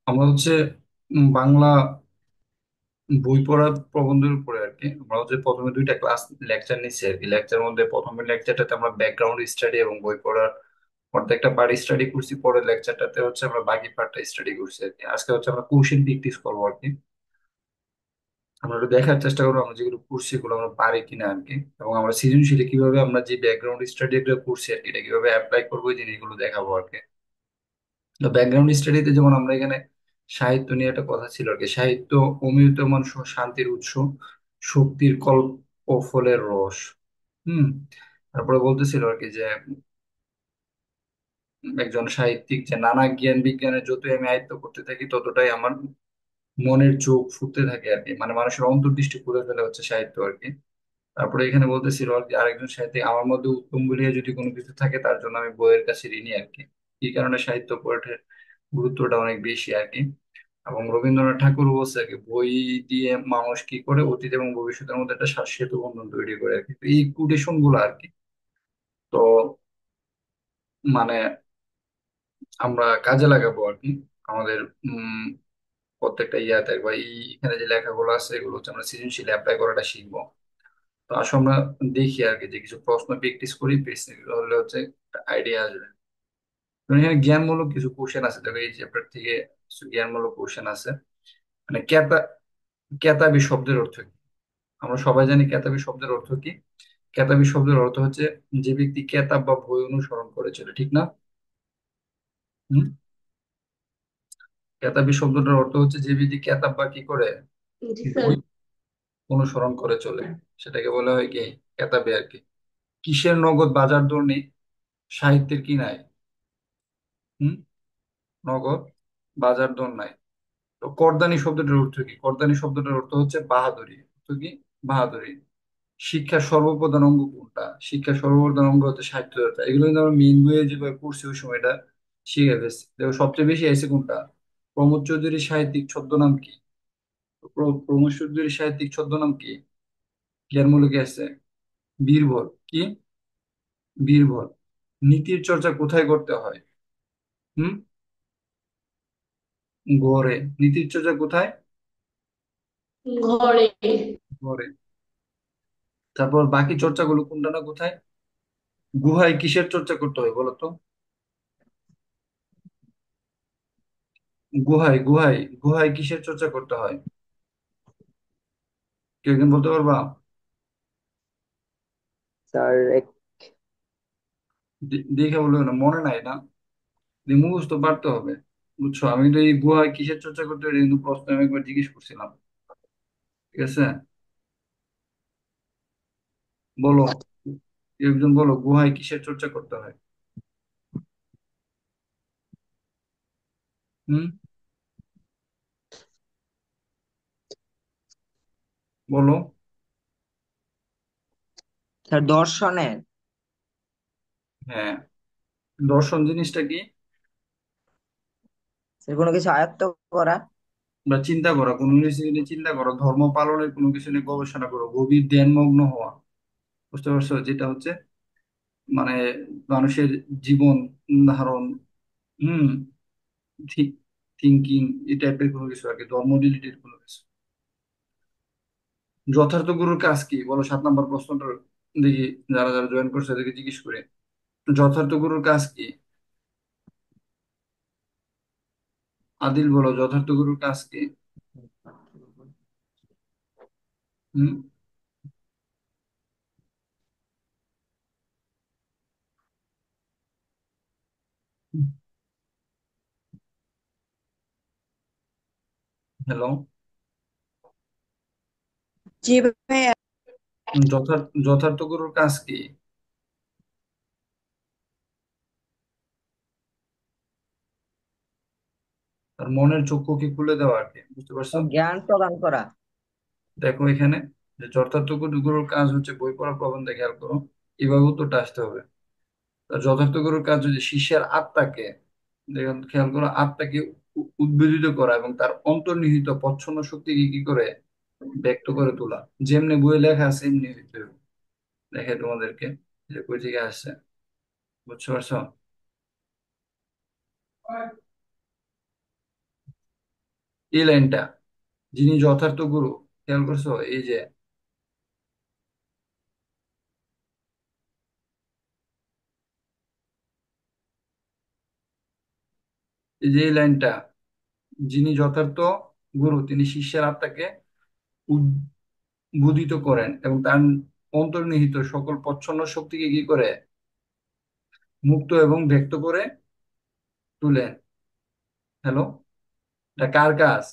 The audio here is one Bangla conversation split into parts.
আমরা হচ্ছে বাংলা বই পড়া প্রবন্ধের উপরে আর কি। আমরা হচ্ছে প্রথমে দুইটা ক্লাস লেকচার নিচ্ছি আর কি। লেকচার মধ্যে প্রথমের লেকচারটাতে আমরা ব্যাকগ্রাউন্ড স্টাডি এবং বই পড়ার অর্ধেকটা পার্ট স্টাডি করছি, পরের লেকচারটাতে হচ্ছে আমরা বাকি পার্টটা স্টাডি করছি আর কি। আজকে হচ্ছে আমরা কোশ্চেন প্র্যাকটিস করবো আর কি। আমরা একটু দেখার চেষ্টা করবো আমরা যেগুলো করছি এগুলো আমরা পারি কিনা আর কি, এবং আমরা সৃজনশীলে কিভাবে আমরা যে ব্যাকগ্রাউন্ড স্টাডি এগুলো করছি আর কি এটা কিভাবে অ্যাপ্লাই করবো এই জিনিসগুলো দেখাবো আর কি। তো ব্যাকগ্রাউন্ড স্টাডিতে যেমন আমরা এখানে সাহিত্য নিয়ে একটা কথা ছিল আর কি। সাহিত্য অমৃত মানুষ শান্তির উৎস, শক্তির কল্প ও ফলের রস। হুম। তারপরে বলতেছিল আর কি যে একজন সাহিত্যিক যে নানা জ্ঞান বিজ্ঞানের যতই আমি আয়ত্ত করতে থাকি ততটাই আমার মনের চোখ ফুটতে থাকে আর কি, মানে মানুষের অন্তর্দৃষ্টি খুলে ফেলে হচ্ছে সাহিত্য আর কি। তারপরে এখানে বলতেছিল আর কি আরেকজন সাহিত্যিক আমার মধ্যে উত্তম বলিয়া যদি কোনো কিছু থাকে তার জন্য আমি বইয়ের কাছে ঋণী আর কি। এই কারণে সাহিত্য পাঠের গুরুত্বটা অনেক বেশি আর কি। এবং রবীন্দ্রনাথ ঠাকুর বলছে আর কি, বই দিয়ে মানুষ কি করে অতীত এবং ভবিষ্যতের মধ্যে একটা সেতু বন্ধন তৈরি করে আর কি। তো এই কোটেশন গুলো আর কি। তো মানে আমরা কাজে লাগাবো আর কি আমাদের প্রত্যেকটা ইয়াতে বা এখানে যে লেখাগুলো আছে এগুলো হচ্ছে আমরা সৃজনশীল অ্যাপ্লাই করাটা শিখবো। তো আসলে আমরা দেখি আর কি যে কিছু প্রশ্ন প্র্যাকটিস করি, প্র্যাকটিস হলে হচ্ছে আইডিয়া আসবে। যেমন এখানে জ্ঞানমূলক কিছু কোশ্চেন আছে, দেখো এই চ্যাপ্টার থেকে কিছু জ্ঞানমূলক কোশ্চেন আছে। মানে কেতাবি শব্দের অর্থ কি? আমরা সবাই জানি কেতাবি শব্দের অর্থ কি। কেতাবি শব্দের অর্থ হচ্ছে যে ব্যক্তি কেতাব বা বই অনুসরণ করে চলে, ঠিক না? হুম। কেতাবি শব্দটার অর্থ হচ্ছে যে ব্যক্তি কেতাব বা কি করে, জি স্যার। বই অনুসরণ করে চলে, সেটাকে বলা হয় কি কেতাবে আর কি। কিসের নগদ বাজার দর নেই, সাহিত্যের কি নাই? হুম। নগদ বাজার দর নাই। তো করদানি শব্দটার অর্থ কি? করদানি শব্দটার অর্থ হচ্ছে বাহাদুরি। অর্থ কি? বাহাদুরি। শিক্ষার সর্বপ্রধান অঙ্গ কোনটা? শিক্ষার সর্বপ্রধান অঙ্গ হচ্ছে সাহিত্যচর্চা। এগুলো কিন্তু আমরা মেইন বইয়ে যেভাবে পড়ছি ওই সময়টা শিখে ফেলছি। দেখো সবচেয়ে বেশি আছে কোনটা? প্রমোদ চৌধুরীর সাহিত্যিক ছদ্মনাম কি? প্রমোদ চৌধুরীর সাহিত্যিক ছদ্মনাম কি? জ্ঞানমূলকে আছে বীরবল। কি? বীরবল। নীতির চর্চা কোথায় করতে হয়? হুম। ঘরে। নীতির চর্চা কোথায়? ঘরে। ঘরে। তারপর বাকি চর্চাগুলো কোনটা না কোথায়? গুহায় কিসের চর্চা করতে হয় বলো তো? গুহায় কিসের চর্চা করতে হয়? কেউ একজন বলতে পারবা? স্যার দেখে বলবে না, মনে নাই না? মুখস্থ পারতে হবে। বুঝছো, আমি তো এই গুহায় কিসের চর্চা করতে হয় এটা কিন্তু প্রশ্ন আমি একবার জিজ্ঞেস করছিলাম। ঠিক আছে, বলো। কেউ একজন বলো গুহায় কিসের চর্চা করতে হয়? হুম। বলো। স্যার দর্শনের। হ্যাঁ। দর্শন জিনিসটা কি? স্যার কোনো কিছু আয়ত্ত করা। বা চিন্তা করা, কোনো কিছু নিয়ে চিন্তা করো, ধর্ম পালনের কোনো কিছু নিয়ে গবেষণা করো, গভীর ধ্যানমগ্ন হওয়া। বুঝতে পারছো, যেটা হচ্ছে মানে মানুষের জীবন ধারণ, হুম, থিঙ্কিং, এই টাইপের কোনো কিছু আর কি, ধর্ম রিলেটেড কোনো কিছু। যথার্থ গুরুর কাজ কি বলো, 7 নম্বর প্রশ্নটা দেখি, যারা যারা জয়েন করছে তাদেরকে জিজ্ঞেস করে। যথার্থ গুরুর কাজ কি? আদিল বলো, যথার্থ গুরুর কাজ কি? হুম। হ্যালো। জি ভাইয়া। যথার্থ গুরুর কাজ কি? তার মনের চক্ষুকে খুলে দেওয়া আর কি, বুঝতে পারছো? জ্ঞান প্রদান করা। দেখো এখানে যে যথার্থ গুরুর কাজ হচ্ছে বই পড়া প্রবন্ধে, খেয়াল করো, এভাবে উত্তরটা আসতে হবে। তার যথার্থ গুরুর কাজ হচ্ছে শিষ্যের আত্মাকে, দেখুন খেয়াল করো, আত্মাকে উদ্বোধিত করা এবং তার অন্তর্নিহিত প্রচ্ছন্ন শক্তিকে কি করে ব্যক্ত করে তোলা। যেমনি বইয়ে লেখা আছে এমনি হইতে হবে। দেখে তোমাদেরকে যে কই থেকে আসছে, বুঝতে পারছো? এই লাইনটা, যিনি যথার্থ গুরু, খেয়াল করছো? এই যে এই লাইনটা, যিনি যথার্থ গুরু তিনি শিষ্যের আত্মাকে উদ্বোধিত করেন এবং তার অন্তর্নিহিত সকল প্রচ্ছন্ন শক্তিকে কি করে, মুক্ত এবং ব্যক্ত করে তোলেন। হ্যালো, এটা কার কাজ?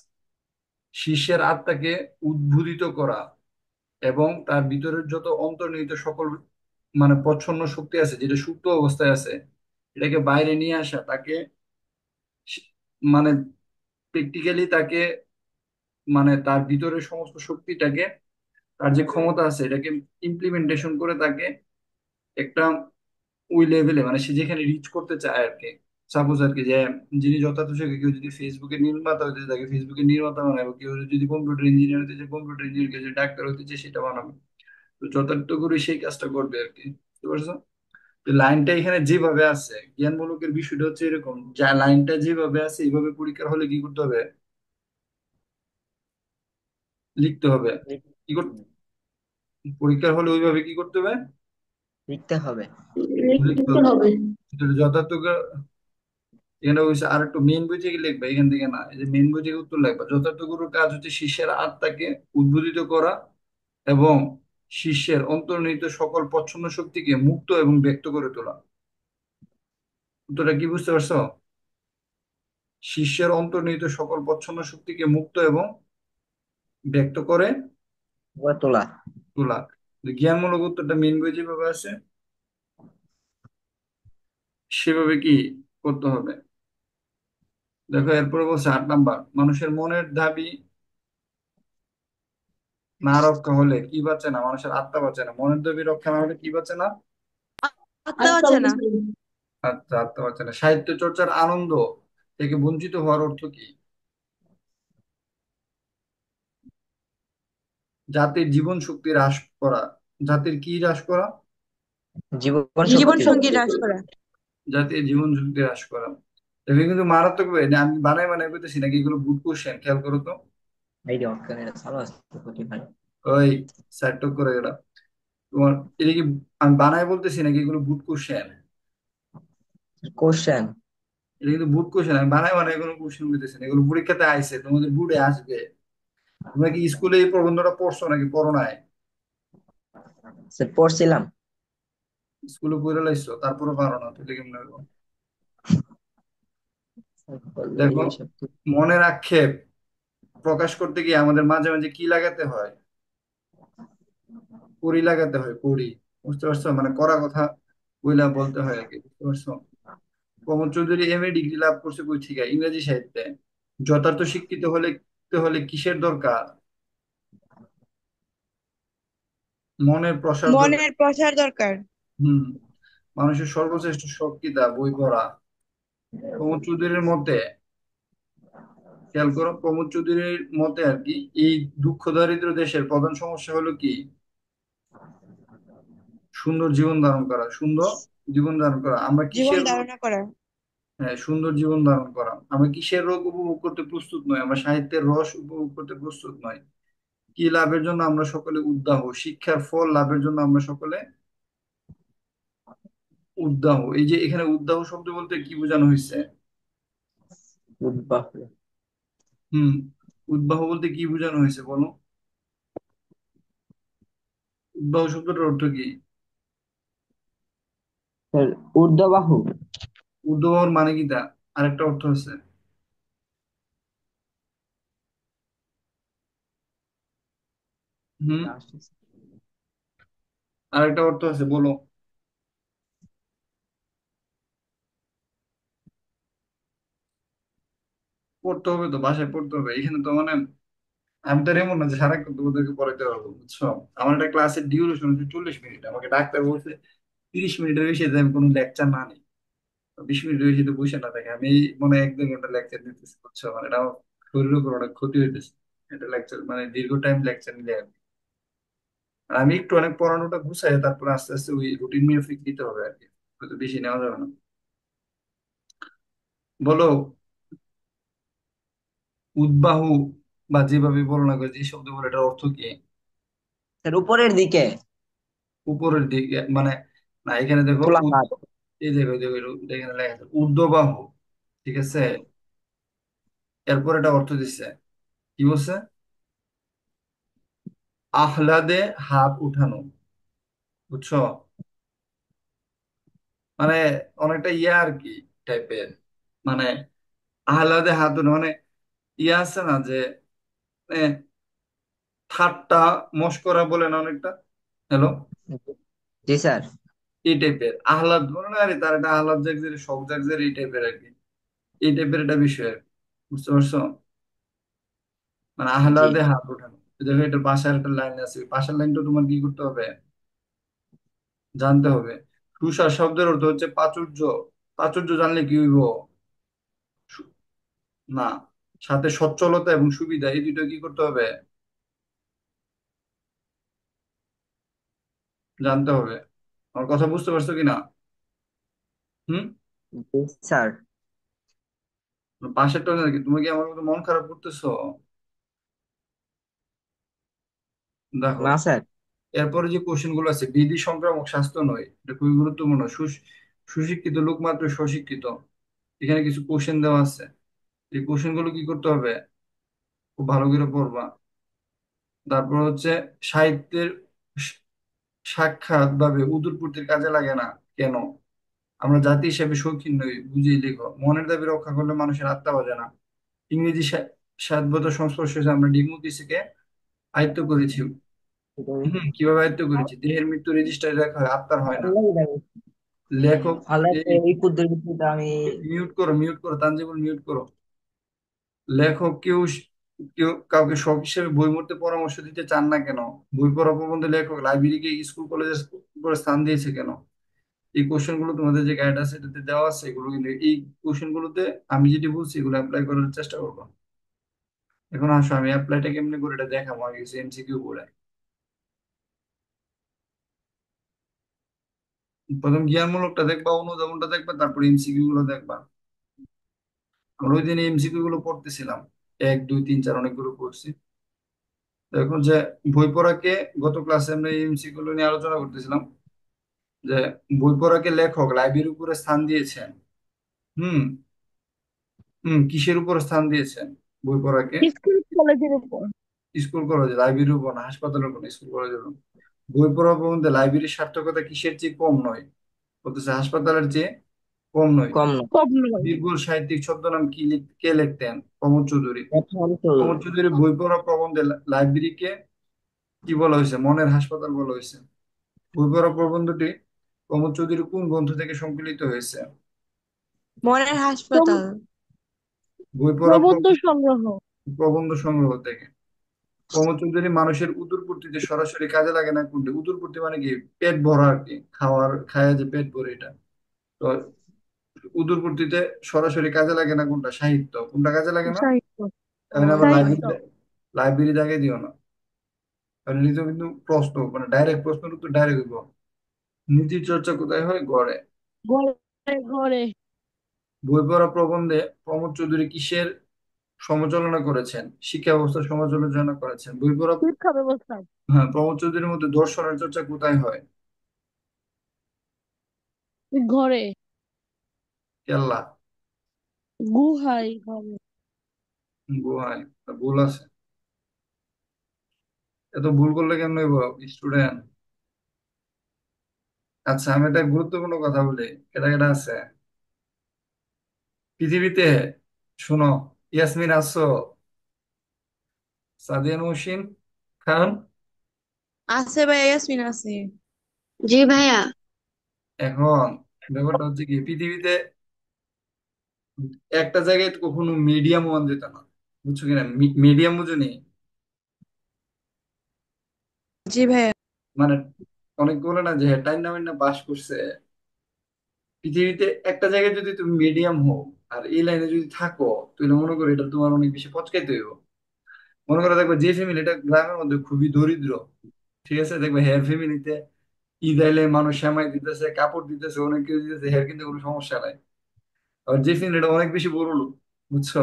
শিষ্যের আত্মাকে উদ্বোধিত করা এবং তার ভিতরের যত অন্তর্নিহিত সকল মানে প্রচ্ছন্ন শক্তি আছে, যেটা সুপ্ত অবস্থায় আছে, এটাকে বাইরে নিয়ে আসা, তাকে মানে প্র্যাকটিক্যালি তাকে মানে তার ভিতরের সমস্ত শক্তিটাকে, তার যে ক্ষমতা আছে এটাকে ইমপ্লিমেন্টেশন করে তাকে একটা ওই লেভেলে মানে সে যেখানে রিচ করতে চায় আর কি। সাপোজ আর কি যে যিনি যথার্থ শিক্ষক, কেউ যদি ফেসবুকের নির্মাতা হতে থাকে ফেসবুকের নির্মাতা বানাবে, কেউ যদি কম্পিউটার ইঞ্জিনিয়ার হতে চায় কম্পিউটার ইঞ্জিনিয়ার, কেউ যদি ডাক্তার হতে চায় সেটা বানাবে। তো যথার্থ করে সেই কাজটা করবে আর কি, বুঝতে পারছো? তো লাইনটা এখানে যেভাবে আছে, জ্ঞানমূলকের বিষয়টা হচ্ছে এরকম, যা লাইনটা যেভাবে আছে এইভাবে পরীক্ষার হলে কি করতে হবে, লিখতে হবে। কি করতে, পরীক্ষার হলে ওইভাবে কি করতে হবে, লিখতে হবে। লিখতে লিখতে হবে। হবে। কিন্তু যথার্থ এখানে হচ্ছে আর একটু মেন বই থেকে লিখবা, এখান থেকে না, এই যে মেন বই থেকে উত্তর লিখবা। যথার্থ গুরুর কাজ হচ্ছে শিষ্যের আত্মাকে উদ্বোধিত করা এবং শিষ্যের অন্তর্নিহিত সকল প্রচ্ছন্ন শক্তিকে মুক্ত এবং ব্যক্ত করে তোলা। উত্তরটা কি বুঝতে পারছো? শিষ্যের অন্তর্নিহিত সকল প্রচ্ছন্ন শক্তিকে মুক্ত এবং ব্যক্ত করে গড়ে তোলা। তোলা। জ্ঞানমূলক উত্তরটা মেন বই যেভাবে আছে সেভাবে কি করতে হবে। দেখো এরপরে বলছে 8 নাম্বার, মানুষের মনের দাবি না রক্ষা হলে কি বাঁচে না, মানুষের আত্মা বাঁচে না। মনের দাবি রক্ষা না হলে কি বাঁচে না? আত্মা বাঁচে না। আত্মা, আত্মা বাঁচে না। সাহিত্য চর্চার আনন্দ থেকে বঞ্চিত হওয়ার অর্থ কি? জাতির জীবন শক্তি হ্রাস করা। জাতির কি হ্রাস করা? জীবন জীবন শক্তি। সঙ্গী হ্রাস করা। জাতির জীবন শক্তি হ্রাস করা। এগুলো কিন্তু মারাত্মক ভাবে না, আমি বানাই বানাই করতেছি নাকি, এগুলো গুড কোশ্চেন, খেয়াল করো তো। এই যে অজ্ঞান এটা চালু আছে প্রতি ভাই। ওই সাইড করে গেলাম তোমার, এটা কি আমি বানাই বলতেছি নাকি, এগুলো গুড কোশ্চেন। কোশ্চেন। এটা কিন্তু বুট কোশ্চেন, আমি বানাই বানাই কোনো কোশ্চেন বুঝতেছি না, এগুলো পরীক্ষাতে আইছে, তোমাদের বুটে আসবে। তোমরা কি স্কুলে এই প্রবন্ধটা পড়ছো নাকি পড়ো নাই? পড়ছিলাম। স্কুলে পড়ে লাইছো তারপরে পারো না, তাহলে কেমন হইবো? বললো দেখো, এইসব মনের আক্ষেপ প্রকাশ করতে গিয়ে আমাদের মাঝে মাঝে কি লাগাতে হয়, কড়ি লাগাতে হয়, কড়ি। বুঝতে পারছো? মানে কড়া কথা বইলা বলতে হয় আর কি, বুঝতে পারছো? Pramod Chowdhury M A degree লাভ করছে কই থেকে? ইংরেজি সাহিত্যে। যথার্থ শিক্ষিত হলে কিসের দরকার? মনের প্রসার দরকার। মনের প্রসার দরকার। হম। মানুষের সর্বশ্রেষ্ঠ শক্তি দা বই পড়া। প্রমোদ চৌধুরীর মতে, খেয়াল করো, প্রমোদ চৌধুরীর মতে আর কি, এই দুঃখ দারিদ্র দেশের প্রধান সমস্যা হলো কি? সুন্দর জীবন ধারণ করা। সুন্দর জীবন ধারণ করা। আমরা জীবন কিসের রোগ, ধারণা করা। হ্যাঁ সুন্দর জীবন ধারণ করা। আমরা কিসের রোগ উপভোগ করতে প্রস্তুত নই? আমরা সাহিত্যের রস উপভোগ করতে প্রস্তুত নই। কি লাভের জন্য আমরা সকলে উদ্দাহ? শিক্ষার ফল লাভের জন্য আমরা সকলে উদ্দাহ। এই যে এখানে উদ্দাহ শব্দ বলতে কি বোঝানো হয়েছে? উদ্বাহ। হুম, উদ্বাহ বলতে কি বোঝানো হয়েছে বলো? উদ্বাহ শব্দটার অর্থ কি? ঊর্ধ্ববাহু। উদ্বাহর মানে কি তা? আরেকটা অর্থ আছে। হুম, আরেকটা অর্থ আছে, বলো। পড়তে হবে তো, বাসায় পড়তে হবে, এখানে তো মানে আমি তো আর এমন না যে সারাক্ষণ তোমাদেরকে পড়াইতে পারবো, বুঝছো? আমার একটা ক্লাসের ডিউরেশন হচ্ছে 40 মিনিট, আমাকে ডাক্তার বলছে 30 মিনিটের বেশি যাতে আমি কোনো লেকচার না নিই। 20 মিনিটের বেশি তো বসে না থাকে, আমি এই মনে হয় 1-2 ঘন্টা লেকচার দিতেছি, বুঝছো? মানে এটা আমার শরীরের উপর অনেক ক্ষতি হইতেছে, এটা লেকচার মানে দীর্ঘ টাইম লেকচার নিলে আর কি। আর আমি একটু অনেক পড়ানোটা গুছাই, তারপর আস্তে আস্তে ওই রুটিন মাফিক দিতে হবে আর কি, হয়তো বেশি নেওয়া যাবে না। বলো। উদ্বাহু বা যেভাবে বলো না কেন, যে শব্দ বলে এটার অর্থ কি? স্যার উপরের দিকে। উপরের দিকে মানে, না এখানে দেখো খোলা হাত। এই দেখো দেখো এটা এখানে লেখা আছে ঊর্ধ্ববাহু। ঠিক আছে, এরপর এটা অর্থ দিচ্ছে, কি বলছে? আহ্লাদে হাত উঠানো। বুঝছো? মানে অনেকটা ইয়া আর কি টাইপের, মানে আহ্লাদে হাত উঠানো মানে ইয়া আছে না যে, মানে ঠাট্টা মশকরা বলে না অনেকটা। হ্যালো, জি স্যার। এই টাইপের আহ্লাদ বলে না, আরে তার একটা আহ্লাদ জাগছে, শখ জাগছে, এই টাইপের আর কি, এই টাইপের একটা বিষয় আর কি। বুঝতে পারছো? মানে জি। আহ্লাদে হাত ওঠানো। দেখো এটার পাশের একটা লাইন আছে, ওই পাশের লাইনটা তোমার কি করতে হবে, জানতে হবে। তুষার শব্দের অর্থ হচ্ছে প্রাচুর্য। প্রাচুর্য জানলে কি হইব? সু- না, সাথে সচ্ছলতা এবং সুবিধা, এই দুটো কি করতে হবে, জানতে হবে। আমার কথা বুঝতে পারছো কিনা? হুম? জি স্যার। পাশেরটা নাকি, তুমি কি আমার মতো মন খারাপ করতেছো? দেখো, না স্যার। এরপরে যে কোশ্চেন গুলো আছে, বিধি সংক্রামক স্বাস্থ্য নয়, এটা খুবই গুরুত্বপূর্ণ। সুশিক্ষিত লোক মাত্র স্বশিক্ষিত, এখানে কিছু কোশ্চেন দেওয়া আছে। এই কোশ্চেন গুলো কি করতে হবে, খুব ভালো করে পড়বা। তারপর হচ্ছে সাহিত্যের সা- সাক্ষাৎ ভাবে উদুরপূর্তির কাজে লাগে না কেন? আমরা জাতি হিসেবে শৌখিন নই, বুঝিয়ে লিখো। মনের দাবি রক্ষা করলে মানুষের আত্মা বাজে না। ইংরেজি সাধ্যত সংস্পর্শে এসে আমরা ডিমোক্রেসিকে আয়ত্ত করেছি। কিভাবে আয়ত্ত করেছি? দেহের মৃত্যু রেজিস্টারে লেখা হয়, আত্মার হয় না। আল্লাহ দেখো। লেখক, আল্লাহ এই এই পদ্ধতিটা আমি। মিউট করো, মিউট করো, তানজিবুল মিউট করো। লেখক কেউ কাউকে শখ হিসেবে বই পড়তে পরামর্শ দিতে চান না কেন? বই পড়া প্রবন্ধে লেখক লাইব্রেরিকে স্কুল কলেজের উপরে স্থান দিয়েছে কেন? এই কোশ্চেন গুলো তোমাদের যে গাইড আছে এটাতে দেওয়া আছে, এগুলো কিন্তু এই কোশ্চেন গুলোতে আমি যেটি বলছি এগুলো অ্যাপ্লাই করার চেষ্টা করবো। এখন আসো আমি অ্যাপ্লাইটা কেমনি করে এটা দেখাবো, আগে কিছু এমসিকিউ করে। প্রথম জ্ঞানমূলকটা দেখবা, অনুধাবনটা দেখবা, তারপর এমসিকিউ গুলো দেখবা। আমরা ওই দিন এমসিকিউ গুলো পড়তেছিলাম, 1 2 3 4 অনেকগুলো পড়ছি। তো এখন যে বই পড়াকে, গত ক্লাসে আমরা এমসিকিউ গুলো নিয়ে আলোচনা করতেছিলাম যে বই পড়াকে লেখক লাইব্রেরির উপরে স্থান দিয়েছেন। হুম, কিসের উপর স্থান দিয়েছেন বই পড়াকে? স্কুল কলেজের উপর। স্কুল কলেজে, লাইব্রেরির উপর না, হাসপাতালের উপর না, স্কুল কলেজের উপর। বই পড়া প্রবন্ধে লাইব্রেরির সার্থকতা কিসের চেয়ে কম নয়? বলতেছে হাসপাতালের চেয়ে কম নয়। কম না। কম নয়। বীরবল সাহিত্যিক ছদ্মনাম কি কে লিখতেন? প্রমোদ চৌধুরী। এখন তো। প্রমোদ চৌধুরী বই পড়া প্রবন্ধে লাইব্রেরিকে কি বলা হয়েছে? মনের হাসপাতাল বলা হয়েছে। বই পড়া প্রবন্ধটি প্রমোদ চৌধুরী কোন গ্রন্থ থেকে সংকলিত হয়েছে? মনের হাসপাতাল। বই পড়া প্রবন্ধ সংগ্রহ। প্রবন্ধ সংগ্রহ থেকে। প্রমোদ চৌধুরী মানুষের উদরপূর্তিতে সরাসরি কাজে লাগে না কোনটি? উদরপূর্তি মানে কি, পেট ভরা আর কি, খাওয়ার খায় যে পেট ভরে এটা। তো উদরপূর্তিতে সরাসরি কাজে লাগে না কোনটা? সাহিত্য। কোনটা কাজে লাগে না? সাহিত্য। এখন আবার সাহিত্য। লাইব্রেরি জায়গায় দিও না, কারণ নিতে কিন্তু প্রশ্ন, মানে ডাইরেক্ট প্রশ্নের উত্তর ডাইরেক্ট দিব। নীতি চর্চা কোথায় হয়? গড়ে। ঘরে। ঘরে। বই পড়া প্রবন্ধে প্রমোদ চৌধুরী কিসের সমালোচনা করেছেন? শিক্ষা ব্যবস্থার সমালোচনা করেছেন। বই পড়া, শিক্ষা ব্যবস্থা। হ্যাঁ, প্রমোদ চৌধুরীর মধ্যে দর্শনের চর্চা কোথায় হয়? ঘরে। কেল্লা, গুহায়। ঘরে। গুহায়। তা ভুল আছে, এত ভুল করলে কেন হইব স্টুডেন্ট? আচ্ছা আমি একটা গুরুত্বপূর্ণ কথা বলি, কেটা কেটা আছে পৃথিবীতে, শুনো। ইয়াসমিন আছো? সাদিয়া নৌসিন খান? আছে ভাই, ইয়াসমিন আছে। জি ভাইয়া। এখন ব্যাপারটা হচ্ছে কি, পৃথিবীতে একটা জায়গায় তো কখনো মিডিয়াম ওয়ান যেত না, বুঝছো কিনা? মিডিয়াম বুঝুনি? জি ভাইয়া। মানে অনেক বলে না যে টাইম না না বাস করছে। পৃথিবীতে একটা জায়গায় যদি তুমি মিডিয়াম হও আর এই লাইনে যদি থাকো, তাহলে মনে করো এটা তোমার অনেক বেশি পচকাইতে হইব। মনে করো দেখবে যে ফ্যামিলিটা গ্রামের মধ্যে খুবই দরিদ্র, ঠিক আছে, দেখবে হেয়ার ফ্যামিলিতে ঈদ আইলে মানুষ সেমাই দিতেছে, কাপড় দিতেছে, অনেক কিছু দিতেছে, হেয়ার কিন্তু কোনো সমস্যা নাই। আর যে ফ্যামিলিটা অনেক বেশি বড় লোক, বুঝছো,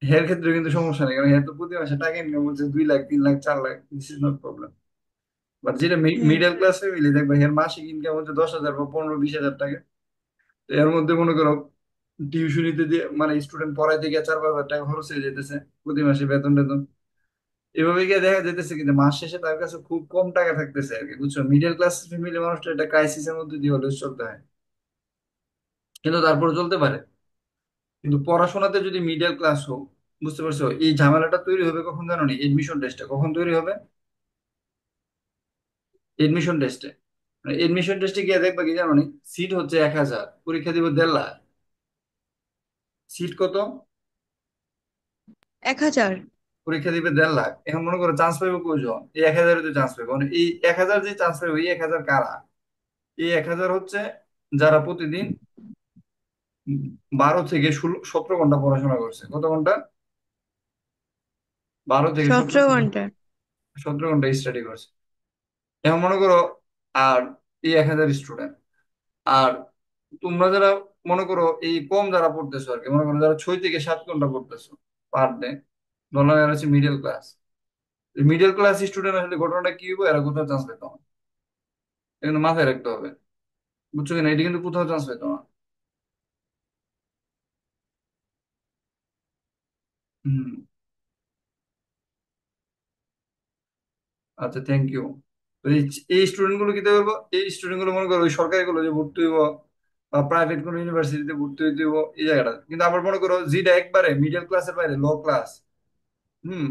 হের ক্ষেত্রে কিন্তু সমস্যা নেই, কারণ হের তো প্রতি মাসে টাকা ইনকাম হচ্ছে 2 lakh 3 lakh 4 lakh, this is not problem. But যেটা হ্যাঁ মিডল ক্লাস ফ্যামিলি দেখবে হের মাসিক ইনকাম হচ্ছে 10,000 বা 15-20 হাজার টাকা। তো এর মধ্যে মনে করো টিউশনিতে দিয়ে মানে স্টুডেন্ট পড়াইতে গিয়ে 4-5 হাজার টাকা খরচ হয়ে যেতেছে প্রতি মাসে, বেতন টেতন। এভাবে গিয়ে দেখা যেতেছে কিন্তু মাস শেষে তার কাছে খুব কম টাকা থাকতেছে আর কি, বুঝছো? মিডল ক্লাস ফ্যামিলি মানুষটা একটা ক্রাইসিসের মধ্যে দিয়ে হলে চলতে হয়, কিন্তু তারপরে চলতে পারে। কিন্তু পড়াশোনাতে যদি মিডল ক্লাস হোক, বুঝতে পারছো, এই ঝামেলাটা তৈরি হবে কখন জানো নি? এডমিশন টেস্টে কখন তৈরি হবে? এডমিশন টেস্টে। এডমিশন টেস্টে গিয়ে দেখবা কি জানো নি? সিট হচ্ছে 1,000, পরীক্ষা দিব 1.5 লাখ। সিট কত? 1,000। পরীক্ষা দিবে 1.5 লাখ। এখন মনে করো চান্স পাইবো কয়জন? এই 1,000 তো চান্স পাইবো, মানে এই 1,000 যে চান্স পাইবো, এই 1,000 কারা? এই 1,000 হচ্ছে যারা প্রতিদিন 12 থেকে 17 ঘন্টা পড়াশোনা করছে। কত ঘন্টা? 12 থেকে 17 17 ঘন্টা। ঘন্টা 17 ঘন্টা স্টাডি করছে। এখন মনে করো, আর এই 1,000 স্টুডেন্ট, আর তোমরা যারা মনে করো এই কম যারা পড়তেছো আর কি, মনে করো যারা 6 থেকে 7 ঘন্টা পড়তেছো পার ডে, ধরলাম এরা হচ্ছে middle class. Middle class student আসলে ঘটনাটা কি হবে? এরা কোথাও চান্স পেতো না। এটা কিন্তু মাথায় রাখতে হবে, বুঝছো কিনা? এটা কিন্তু কোথাও চান্স পেতো না। হম। আচ্ছা, থ্যাংক ইউ। তো এই এই স্টুডেন্ট গুলো কি করবো? এই স্টুডেন্ট গুলো মনে করো ওই সরকারি গুলো যে ভর্তি হইব বা প্রাইভেট কোনো ইউনিভার্সিটিতে ভর্তি হইতে হইব, এই জায়গাটা কিন্তু আবার মনে করো যেটা একবারে মিডল ক্লাসের বাইরে, লো ক্লাস। হুম।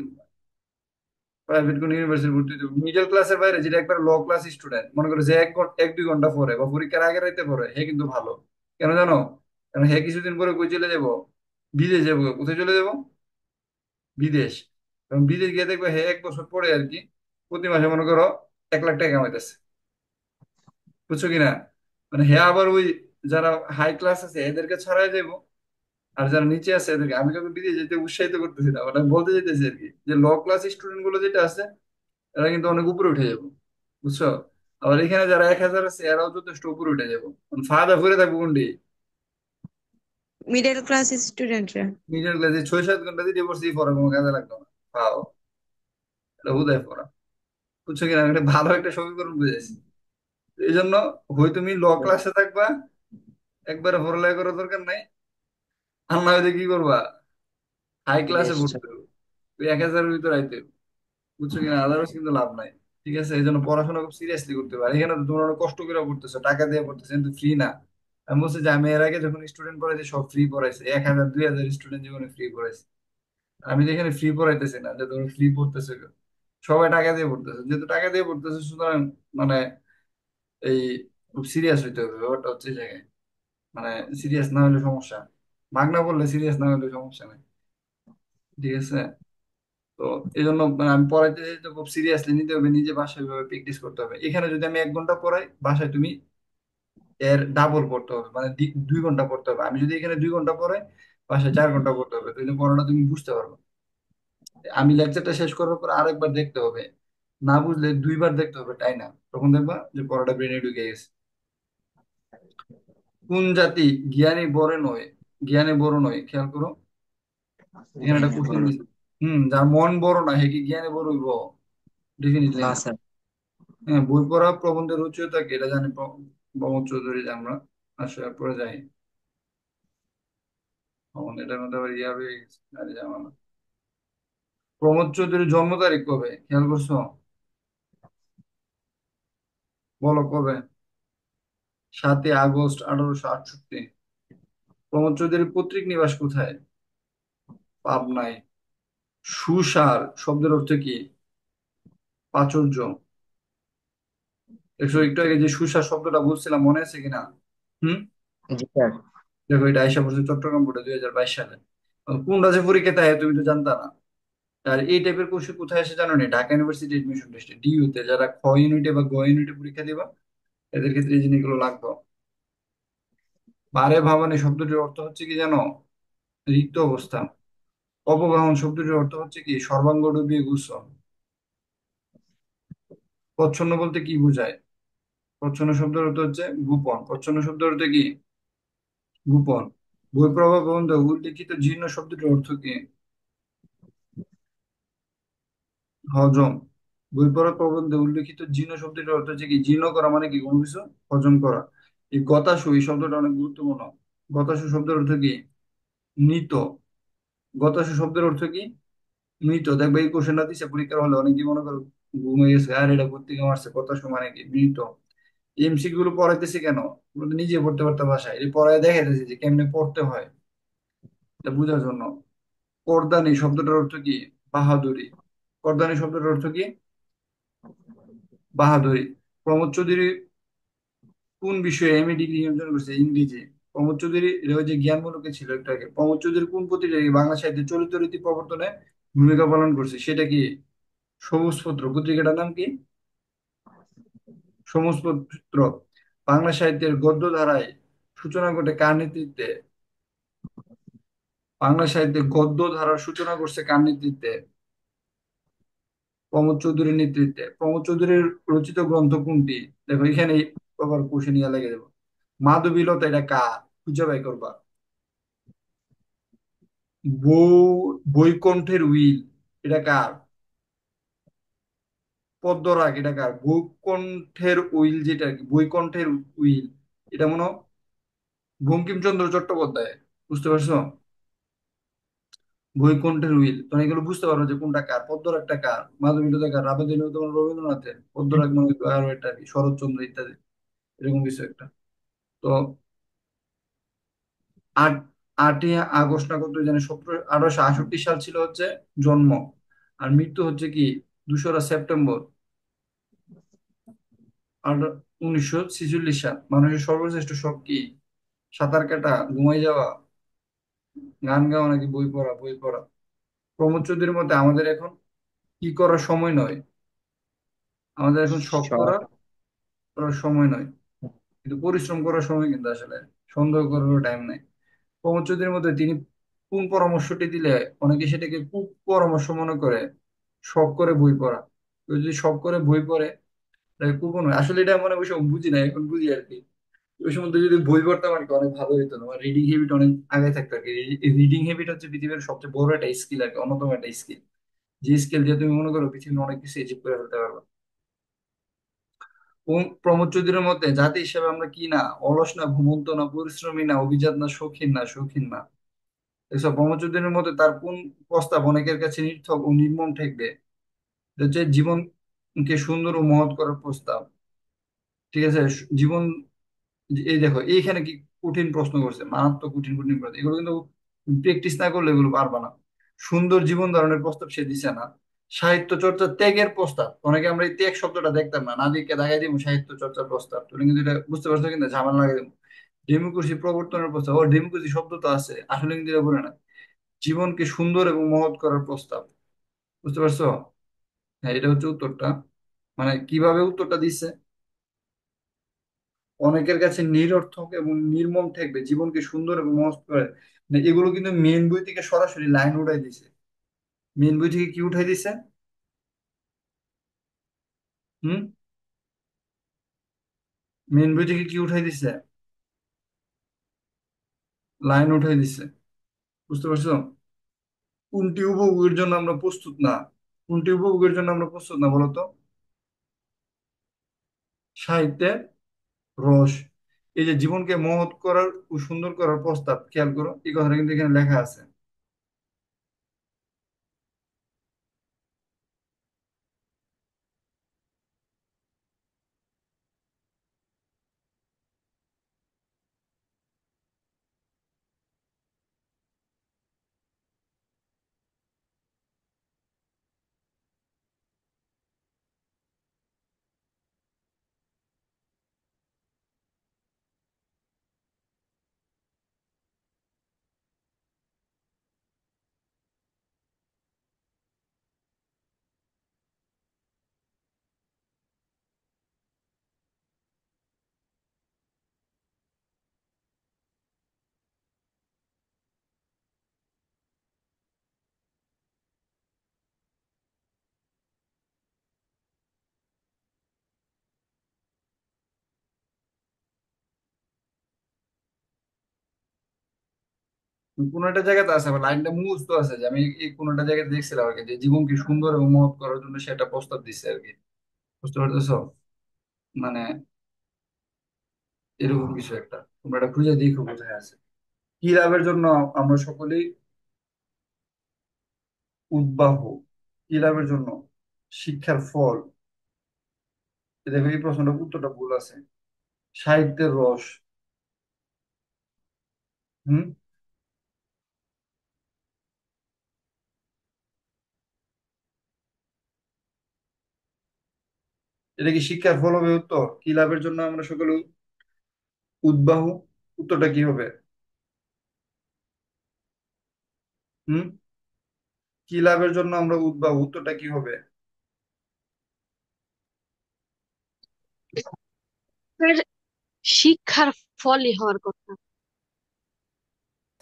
প্রাইভেট কোন ইউনিভার্সিটি ভর্তি হইতে, মিডল ক্লাসের বাইরে যেটা একবার লো ক্লাস স্টুডেন্ট, মনে করো যে 1-2 ঘন্টা পরে বা পরীক্ষার আগে রাইতে পরে, হে কিন্তু ভালো। কেন জানো? কারণ হে কিছুদিন পরে কই চলে যাব? বিদেশ যাবো। কোথায় চলে যাব? বিদেশ। কারণ বিদেশ গিয়ে দেখবে হে 1 বছর পরে আর কি প্রতি মাসে মনে করো 1 লাখ টাকা কামাইতেছে, বুঝছো কিনা? মানে হে আবার ওই যারা হাই ক্লাস আছে এদেরকে ছড়াই যাবো, আর যারা নিচে আছে এদেরকে, আমি কাউকে বিদেশ যেতে উৎসাহিত করতেছি না, মানে আমি বলতে চাইতেছি আর কি যে লো ক্লাস স্টুডেন্ট গুলো যেটা আছে এরা কিন্তু অনেক উপরে উঠে যাবো, বুঝছো? আবার এখানে যারা 1,000 আছে এরাও যথেষ্ট উপরে উঠে যাবো। ফায়দা করে থাকবো কোনটি? মিডল ক্লাস স্টুডেন্টরা। মিডল ক্লাসে 6-7 ঘন্টা দিয়ে পড়ছি, পড়া কোনো কাজে লাগতো না। পাও, এটা হুদায় পড়া, বুঝছো কিনা? আমি একটা ভালো একটা সমীকরণ বুঝেছি। এই জন্য হয় তুমি ল ক্লাসে থাকবা, একবারে পড়ালেখা করার দরকার নাই, আর না হয়তো কি করবা? হাই ক্লাসে বিদেশ পড়তে হবে, ওই 1,000-এর ভিতরে আইতে হবে, বুঝছো কিনা? আদারওয়াইজ কিন্তু লাভ নাই। ঠিক আছে, এই জন্য পড়াশোনা খুব সিরিয়াসলি করতে পারে। এখানে তো তোমরা অনেক কষ্ট করে পড়তেছো, টাকা দিয়ে পড়তেছো, কিন্তু ফ্রি না। আমি বলছি যে আমি এর আগে যখন স্টুডেন্ট পড়াইছি সব ফ্রি পড়াইছে, 1,000-2,000 স্টুডেন্ট জীবনে ফ্রি পড়াইছে। আমি তো এখানে ফ্রি পড়াইতেছি না যে তুমি ফ্রি পড়তেছো কেউ। সবাই টাকা দিয়ে পড়তেছে, যেহেতু টাকা দিয়ে পড়তেছে সুতরাং মানে এই খুব সিরিয়াস হইতে হবে, ব্যাপারটা হচ্ছে এই জায়গায়। মানে সিরিয়াস না হলে সমস্যা, মাগনা পড়লে সিরিয়াস না হলে সমস্যা নেই। ঠিক আছে। তো এই জন্য মানে আমি পড়াইতে চাই তো খুব সিরিয়াসলি নিতে হবে, নিজে বাসায় প্র্যাকটিস করতে হবে। এখানে যদি আমি 1 ঘন্টা পড়াই, বাসায় তুমি এর ডাবল পড়তে হবে, মানে 2 ঘন্টা পড়তে হবে। আমি যদি এখানে 2 ঘন্টা পড়াই, বাসায় 4 ঘন্টা পড়তে হবে, তাহলে পড়াটা তুমি বুঝতে পারবে। আমি লেকচারটা শেষ করার পর আরেকবার দেখতে হবে, না বুঝলে 2বার দেখতে হবে, তাই না? তখন দেখবা যে পড়াটা ব্রেনে ঢুকে গেছে। কোন জাতি জ্ঞানী বড় নয়, জ্ঞানে বড় নয়, খেয়াল করো। এখানে একটা কোশ্চেন দিছে। যার মন বড় না হে কি জ্ঞানে বড় হইব? ডেফিনেটলি না না। স্যার। হ্যাঁ, বই পড়া প্রবন্ধের রচয়িতা কে এটা জানি, প্রমোদ চৌধুরী, যে আমরা আসলে পড়ে যাই। এটার মধ্যে আবার ইয়া হয়ে গেছে, আরে জানো না। প্রমোদ চৌধুরীর জন্ম তারিখ কবে খেয়াল করছো? বলো কবে? 7ই আগস্ট 1868। প্রমোদ চৌধুরীর পৈতৃক নিবাস কোথায়? পাবনায়। সুসার শব্দের অর্থ কি? প্রাচুর্য। একটু আগে যে সুসার শব্দটা বলছিলাম, মনে আছে কিনা? হুম। জি স্যার। দেখো এটা আইসা পড়ছে চট্টগ্রাম বোর্ডে 2022 সালে। কোন রাজ্যে পরীক্ষা তাই তুমি তো জানতা না। আর এই টাইপের কোশ্চেন কোথায় এসে জানো নি? ঢাকা ইউনিভার্সিটি এডমিশন টেস্টে, ডিইউ তে যারা খ ইউনিটে বা গ ইউনিটে পরীক্ষা দিবা এদের ক্ষেত্রে এই জিনিসগুলো লাগবে। পারে ভাবানি শব্দটির অর্থ হচ্ছে কি জানো? রিক্ত অবস্থা। অপগ্রহণ শব্দটির অর্থ হচ্ছে কি? সর্বাঙ্গ ডুবিয়ে গোসল। প্রচ্ছন্ন বলতে কি বোঝায়? প্রচ্ছন্ন শব্দের অর্থ হচ্ছে গোপন। প্রচ্ছন্ন শব্দের অর্থ কি? গোপন। বহিঃপ্রভা প্রবন্ধ উল্লিখিত জীর্ণ শব্দটির অর্থ কি? হজম। বই পড়া প্রবন্ধে উল্লেখিত জীর্ণ শব্দটির অর্থ হচ্ছে কি? জীর্ণ করা মানে কি? কোনো কিছু হজম করা। এই গতাশু এই শব্দটা অনেক গুরুত্বপূর্ণ। গতাশু শব্দের অর্থ কি? মৃত। গতাশু শব্দের অর্থ কি? মৃত। দেখবে এই কোশ্চেনটা দিচ্ছে পরীক্ষার হলে, অনেকে মনে করো ঘুমিয়ে গেছে, আর এটা কোত্থেকে মারছে, গতাশু মানে কি? মৃত। এমসিকিউ গুলো পড়াইতেছি কেন? ওগুলো তো নিজে পড়তে পারতে বাসায়, এই পড়ায় দেখাইতেছি যে কেমনে পড়তে হয়, এটা বোঝার জন্য। করদানি শব্দটার অর্থ কি? বাহাদুরি। করদানি শব্দটার অর্থ কি? বাহাদুরি। প্রমোদ চৌধুরী কোন বিষয়ে এমএ ডিগ্রি অর্জন করছে? ইংরেজি। প্রমোদ চৌধুরী এটা ওই যে জ্ঞানমূলকে ছিল একটু আগে। প্রমোদ চৌধুরী কোন পত্রিকায় বাংলা সাহিত্যে চলিত রীতি প্রবর্তনে ভূমিকা পালন করছে? সেটা কি? সবুজ পত্র। পত্রিকাটার নাম কি? সবুজ পত্র। বাংলা সাহিত্যের গদ্য ধারায় সূচনা ঘটে কার নেতৃত্বে? বাংলা সাহিত্যে গদ্য ধারার সূচনা করছে কার নেতৃত্বে? প্রমোদ চৌধুরীর নেতৃত্বে। প্রমোদ চৌধুরীর রচিত গ্রন্থ কোনটি? দেখো এখানে আবার কোশ্চেন ইয়া লেগে দেবো। মাধবীলতা এটা কার? খুঁজে বাই করবা। বৈকণ্ঠের উইল এটা কার? পদ্মরাগ এটা কার? বৈকণ্ঠের উইল যেটা আর কি, বৈকণ্ঠের উইল, এটা মনে হয় বঙ্কিমচন্দ্র চট্টোপাধ্যায়। বুঝতে পারছো? বৈকুণ্ঠের উইল, তোমরা এগুলো বুঝতে পারো যে কোনটা কার। পদ্মরাগটা কার? মাধবীলতা কার? রাবেদিন তোমার রবীন্দ্রনাথের। পদ্মরাগ মানে আরো একটা আর কি, শরৎচন্দ্র ইত্যাদি, এরকম কিছু একটা। তো আট 8ই আগস্ট না কত জানি 1868 সাল ছিল হচ্ছে জন্ম, আর মৃত্যু হচ্ছে কি 2রা সেপ্টেম্বর আর 1946 সাল। মানুষের সর্বশ্রেষ্ঠ শখ কি? সাঁতার কাটা, ঘুমাই যাওয়া, গান গাওয়া, নাকি বই পড়া? বই পড়া। প্রমোদ চৌধুরীর মতে আমাদের এখন কি করার সময় নয়? আমাদের এখন শখ শখ। করার সময় নয়, কিন্তু পরিশ্রম করার সময়, কিন্তু আসলে সন্দেহ করারও টাইম নাই। প্রমোদ চৌধুরীর মতে তিনি কোন পরামর্শটি দিলে অনেকে সেটাকে কুপরামর্শ মনে করে? শখ করে বই পড়া। কেউ যদি শখ করে বই পড়ে তাহলে কুপন আসলে এটা মনে হয় ওই সময় বুঝি না, এখন বুঝি আর কি। ওই সময় যদি বই পড়তাম আর কি অনেক ভালো হতো, আমার রিডিং হ্যাবিট অনেক আগে থাকতো আর কি। রিডিং হ্যাবিট হচ্ছে পৃথিবীর সবচেয়ে বড় একটা স্কিল আর কি, অন্যতম একটা স্কিল, যে স্কিল দিয়ে তুমি মনে করো পৃথিবীর অনেক কিছু অ্যাচিভ করে ফেলতে পারবে। প্রমোদ চৌধুরীর মতে জাতি হিসেবে আমরা কি না? অলস না, ঘুমন্ত না, পরিশ্রমী না, অভিজাত না, শৌখিন না, শৌখিন না। এসব প্রমোদ চৌধুরীর মতে তার কোন প্রস্তাব অনেকের কাছে নির্থক ও নির্মম ঠেকবে? এটা হচ্ছে জীবনকে সুন্দর ও মহৎ করার প্রস্তাব। ঠিক আছে? জীবন, এই দেখো এইখানে কি কঠিন প্রশ্ন করছে, মারাত্মক কঠিন কঠিন প্রশ্ন, এগুলো কিন্তু প্র্যাকটিস না করলে এগুলো পারবা না। সুন্দর জীবন ধারণের প্রস্তাব সে দিছে না। সাহিত্য চর্চা ত্যাগের প্রস্তাব, অনেকে আমরা এই ত্যাগ শব্দটা দেখতাম না, না দিকে দাগাই দিব সাহিত্য চর্চার প্রস্তাব, তুমি কিন্তু এটা বুঝতে পারছো, কিন্তু ঝামেলা লাগে দেবো। ডেমোক্রেসি প্রবর্তনের প্রস্তাব, ও ডেমোক্রেসি শব্দ তো আছে, আসলে কিন্তু এটা বলে না। জীবনকে সুন্দর এবং মহৎ করার প্রস্তাব। বুঝতে পারছো? হ্যাঁ, এটা হচ্ছে উত্তরটা। মানে কিভাবে উত্তরটা দিচ্ছে, অনেকের কাছে নিরর্থক এবং নির্মম ঠেকবে, জীবনকে সুন্দর এবং মহৎ করে। মানে এগুলো কিন্তু মেন বই থেকে সরাসরি লাইন উঠাই দিছে। মেন বই থেকে কি উঠাই দিছে? হুম, মেন বই থেকে কি উঠাই দিছে? লাইন উঠাই দিছে। বুঝতে পারছো? কোনটি উপভোগের জন্য আমরা প্রস্তুত না? কোনটি উপভোগের জন্য আমরা প্রস্তুত না বলতো? সাহিত্যের রস। এই যে জীবনকে মহৎ করার ও সুন্দর করার প্রস্তাব, খেয়াল করো এই কথাটা কিন্তু এখানে লেখা আছে। কোন একটা জায়গাতে আছে, আবার লাইনটা মুখস্থ আছে, যে আমি এই কোন একটা জায়গাতে দেখছিলাম আর কি, যে জীবনকে সুন্দর এবং মহৎ করার জন্য সে একটা প্রস্তাব দিচ্ছে আর কি। বুঝতে পারতেছো? মানে এরকম কিছু একটা, তোমরা এটা খুঁজে দেখো কোথায় আছে। কি লাভের জন্য আমরা সকলেই উদ্বাহ, কি লাভের জন্য? শিক্ষার ফল। দেখো এই প্রশ্নটা উত্তরটা ভুল আছে। সাহিত্যের রস। হুম। এটা কি শিক্ষার ফল হবে উত্তর? কি লাভের জন্য আমরা সকলে উদ্বাহ, উত্তরটা কি হবে? হুম। কি লাভের জন্য আমরা উদ্বাহ, উত্তরটা কি হবে? এর শিক্ষার ফলই হওয়ার কথা।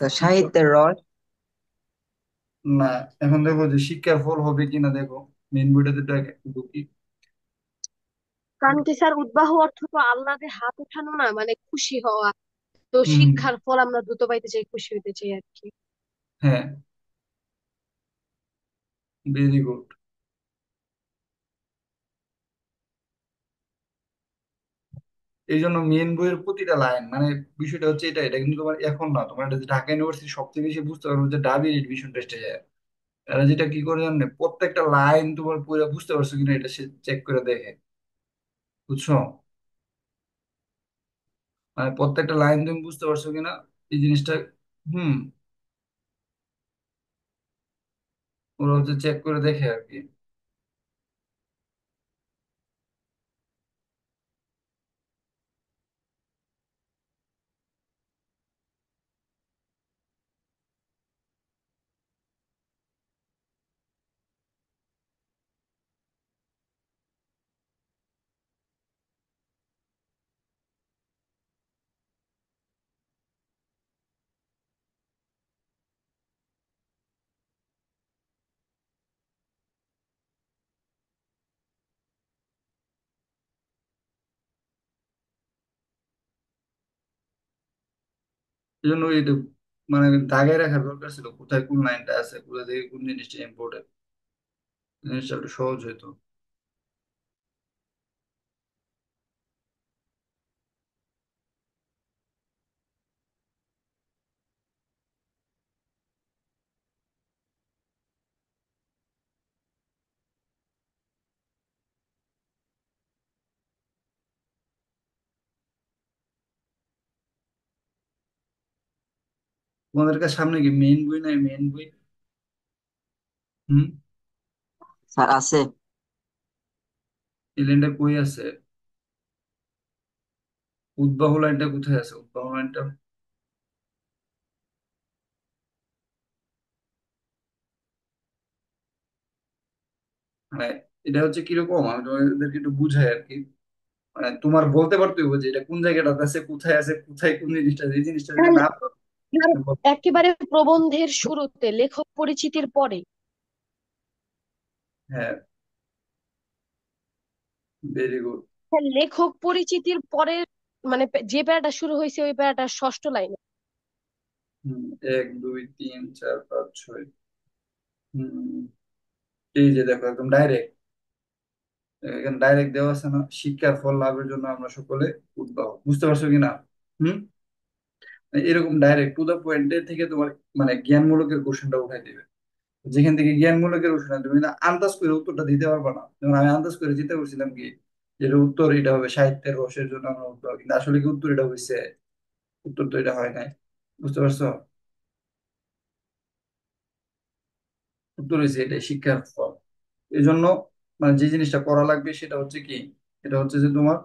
তো শিক্ষা, সাহিত্যের রস। না। এখন দেখো যে শিক্ষার ফল হবে কিনা, দেখো মেন বইটাতে ঢুকি। কারণ কি স্যার, উদ্বাহ অর্থ তো আল্লাহর হাত উঠানো না, মানে খুশি হওয়া। তো হুম হুম, শিক্ষার ফল আমরা দ্রুত পাইতে চাই, খুশি হইতে চাই আর কি। হ্যাঁ, ভেরি গুড। এই জন্য মেন বইয়ের প্রতিটা লাইন, মানে বিষয়টা হচ্ছে এটা, এটা কিন্তু তোমার এখন না, তোমার এটা যে ঢাকা ইউনিভার্সিটি সবচেয়ে বেশি বুঝতে পারবে যে ডাবি এডমিশন টেস্টে যায়। এরা যেটা কি করে জানে, প্রত্যেকটা লাইন তোমার পুরো বুঝতে পারছো কিনা এটা সে চেক করে দেখে। বুঝছো? মানে প্রত্যেকটা লাইন তুমি বুঝতে পারছো কিনা এই জিনিসটা। হুম। ওরা হচ্ছে চেক করে দেখে আর কি। এই জন্য এটা মানে দাগে রাখার দরকার ছিল, কোথায় কোন লাইনটা আছে, কোথা থেকে কোন জিনিসটা ইম্পর্টেন্ট, জিনিসটা একটু সহজ হইতো। তোমাদের কাছে সামনে কি মেইন বই নাই? মেইন বই। হুম। স্যার আছে। এই লাইনটা কই আছে? উদ্বাহ লাইনটা কোথায় আছে? উদ্বাহ লাইনটা মানে এটা হচ্ছে কিরকম, আমি তোমাদেরকে একটু বুঝাই আর কি। মানে তোমার বলতে পারতে হবে যে এটা কোন জায়গাটাতে আছে, কোথায় আছে, কোথায় কোন জিনিসটা, এই জিনিসটা যদি আর না পারো, আর একেবারে প্রবন্ধের শুরুতে লেখক পরিচিতির পরে। হ্যাঁ, ভেরি গুড। হ্যাঁ, লেখক পরিচিতির পরে, মানে যে প্যারাটা শুরু হয়েছে ওই প্যারাটা ষষ্ঠ লাইনে। হুম, 1 2 3 4 5 6। হুম। এই যে দেখো একদম ডাইরেক্ট, এখানে ডাইরেক্ট দেওয়া আছে না, শিক্ষার ফল লাভের জন্য আমরা সকলে উদ্বাহ। বুঝতে পারছো কিনা? হুম। এরকম ডাইরেক্ট টু দা পয়েন্টে থেকে তোমার মানে জ্ঞানমূলকের কোশ্চেনটা উঠাই দিবে। যেখান থেকে জ্ঞানমূলকের কোশ্চেন, তুমি না আন্দাজ করে উত্তরটা দিতে পারবে না। যেমন আমি আন্দাজ করে চিন্তা করছিলাম কি, যে এটার উত্তর এটা হবে সাহিত্যের রসের জন্য আমরা উদ্বাহ, কিন্তু আসলে কি উত্তর এটা হয়েছে? উত্তর তো এটা হয় নাই। বুঝতে পারছো? উত্তর হয়েছে এটা শিক্ষার ফল। এই জন্য মানে যে জিনিসটা করা লাগবে সেটা হচ্ছে কি, এটা হচ্ছে যে তোমার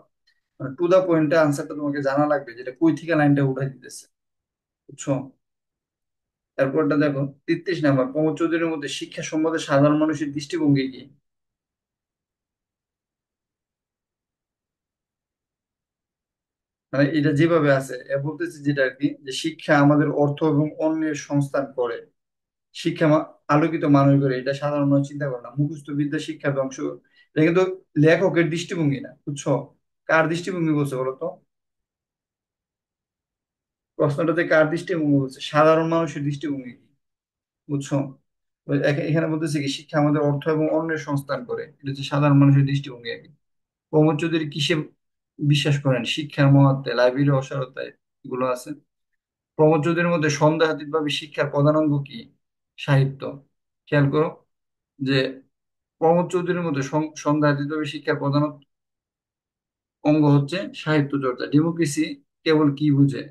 টু দা পয়েন্টে আনসারটা তোমাকে জানা লাগবে, যেটা কই থেকে লাইনটা উঠাই দিতেছে। বুঝছো? তারপরটা দেখো, 33 নাম্বার, প্রমোদ চৌধুরীর মধ্যে শিক্ষা সম্বন্ধে সাধারণ মানুষের দৃষ্টিভঙ্গি কি? মানে এটা যেভাবে আছে এ বলতেছে যেটা আর কি, যে শিক্ষা আমাদের অর্থ এবং অন্যের সংস্থান করে, শিক্ষা আলোকিত মানুষ করে, এটা সাধারণ মানুষ চিন্তা করে না। মুখস্থ বিদ্যা শিক্ষা ধ্বংস করে। এটা কিন্তু লেখকের দৃষ্টিভঙ্গি না। বুঝছো? কার দৃষ্টিভঙ্গি বলছে বলো তো? প্রশ্নটাতে কার দৃষ্টিভঙ্গি বলছে, সাধারণ মানুষের দৃষ্টিভঙ্গি কি, বুঝছো? ওই এখানে বলতেছে কি শিক্ষা আমাদের অর্থ এবং অন্যের সংস্থান করে, এটা হচ্ছে সাধারণ মানুষের দৃষ্টিভঙ্গি আর কি। প্রমোদ চৌধুরী কিসে বিশ্বাস করেন? শিক্ষার মহত্বে, লাইব্রেরি অসারতায়, এগুলো আছে। প্রমোদ চৌধুরীর মধ্যে সন্দেহাতীত ভাবে শিক্ষার প্রধান অঙ্গ কি? সাহিত্য। খেয়াল করো যে প্রমোদ চৌধুরীর মধ্যে সন্দেহাতীত ভাবে শিক্ষার প্রধান অঙ্গ হচ্ছে সাহিত্য চর্চা। ডেমোক্রেসি কেবল কি বুঝে?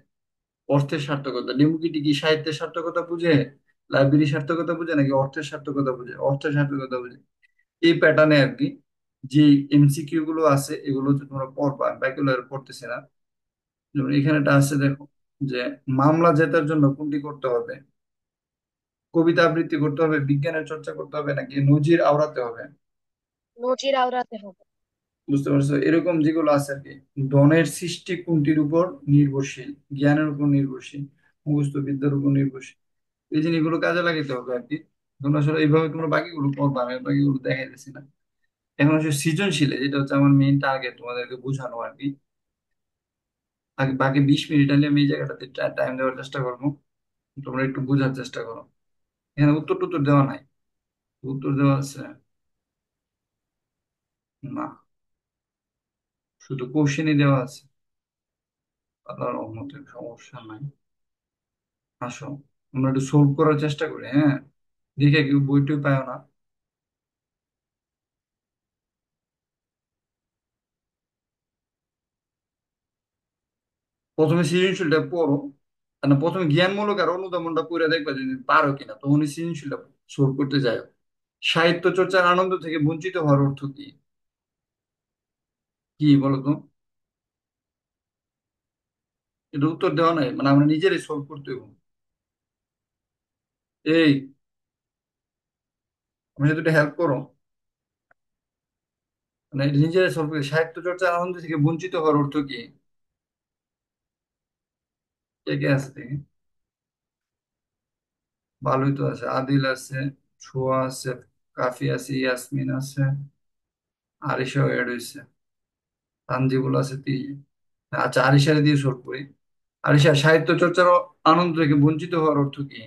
অর্থের সার্থকতা। ডেমোক্রেসি কি সাহিত্যের সার্থকতা বুঝে, লাইব্রেরি সার্থকতা বুঝে, নাকি অর্থের সার্থকতা বুঝে? অর্থের সার্থকতা বুঝে। এই প্যাটার্নে আর কি যে এমসিকিউ গুলো আছে এগুলো হচ্ছে তোমরা পড়বা, বাকিগুলো আর পড়তেছে না। যেমন এখানেটা আছে দেখো, যে মামলা জেতার জন্য কোনটি করতে হবে? কবিতা আবৃত্তি করতে হবে, বিজ্ঞানের চর্চা করতে হবে, নাকি নজির আওড়াতে হবে? নজির আওড়াতে হবে। বুঝতে পারছো? এরকম যেগুলো আছে আর কি। ডনের সৃষ্টি কোনটির উপর নির্ভরশীল? জ্ঞানের উপর নির্ভরশীল, মুখস্থ বিদ্যার উপর নির্ভরশীল। এই জিনিসগুলো কাজে লাগাতে হবে আর কি। তোমরা আসলে এইভাবে তোমরা বাকিগুলো পড়বা, আমি বাকিগুলো দেখাইতেছি না। এখন হচ্ছে সৃজনশীলে, যেটা হচ্ছে আমার মেইন টার্গেট তোমাদেরকে বোঝানো আর কি। আগে বাকি 20 মিনিট হলে আমি এই জায়গাটাতে টাইম দেওয়ার চেষ্টা করবো, তোমরা একটু বোঝার চেষ্টা করো। এখানে উত্তর টুত্তর দেওয়া নাই। উত্তর দেওয়া আছে? না, শুধু কোশ্চেনই দেওয়া আছে। আল্লাহর রহমতে সমস্যা নাই। আসো আমরা একটু সলভ করার চেষ্টা করি, হ্যাঁ? দেখে কেউ বইটই পায় না। প্রথমে সৃজনশীলটা পড়ো, মানে প্রথমে জ্ঞানমূলক আর অনুধাবনটা পড়ে দেখবা যদি পারো কিনা, তখন সৃজনশীলটা সলভ করতে যাও। সাহিত্য চর্চার আনন্দ থেকে বঞ্চিত হওয়ার অর্থ কি? কি বলো তো? এটা উত্তর দেওয়া নাই, মানে আমরা নিজেরাই সলভ করতে হবে। এই, আমি যদি হেল্প করো, মানে এটা নিজেরাই সলভ করি। সাহিত্য চর্চার আনন্দ থেকে বঞ্চিত হওয়ার অর্থ কি? কে কে আছে দেখি? ভালোই তো আছে, আদিল আছে, ছোয়া আছে, কাফি আছে, ইয়াসমিন আছে, আরিশাও এড হয়েছে, তানজিবুল আছে, আচ্ছা আরিশারে দিয়ে সলভ করি। আরিশা, সাহিত্য চর্চার আনন্দ থেকে বঞ্চিত হওয়ার অর্থ কি?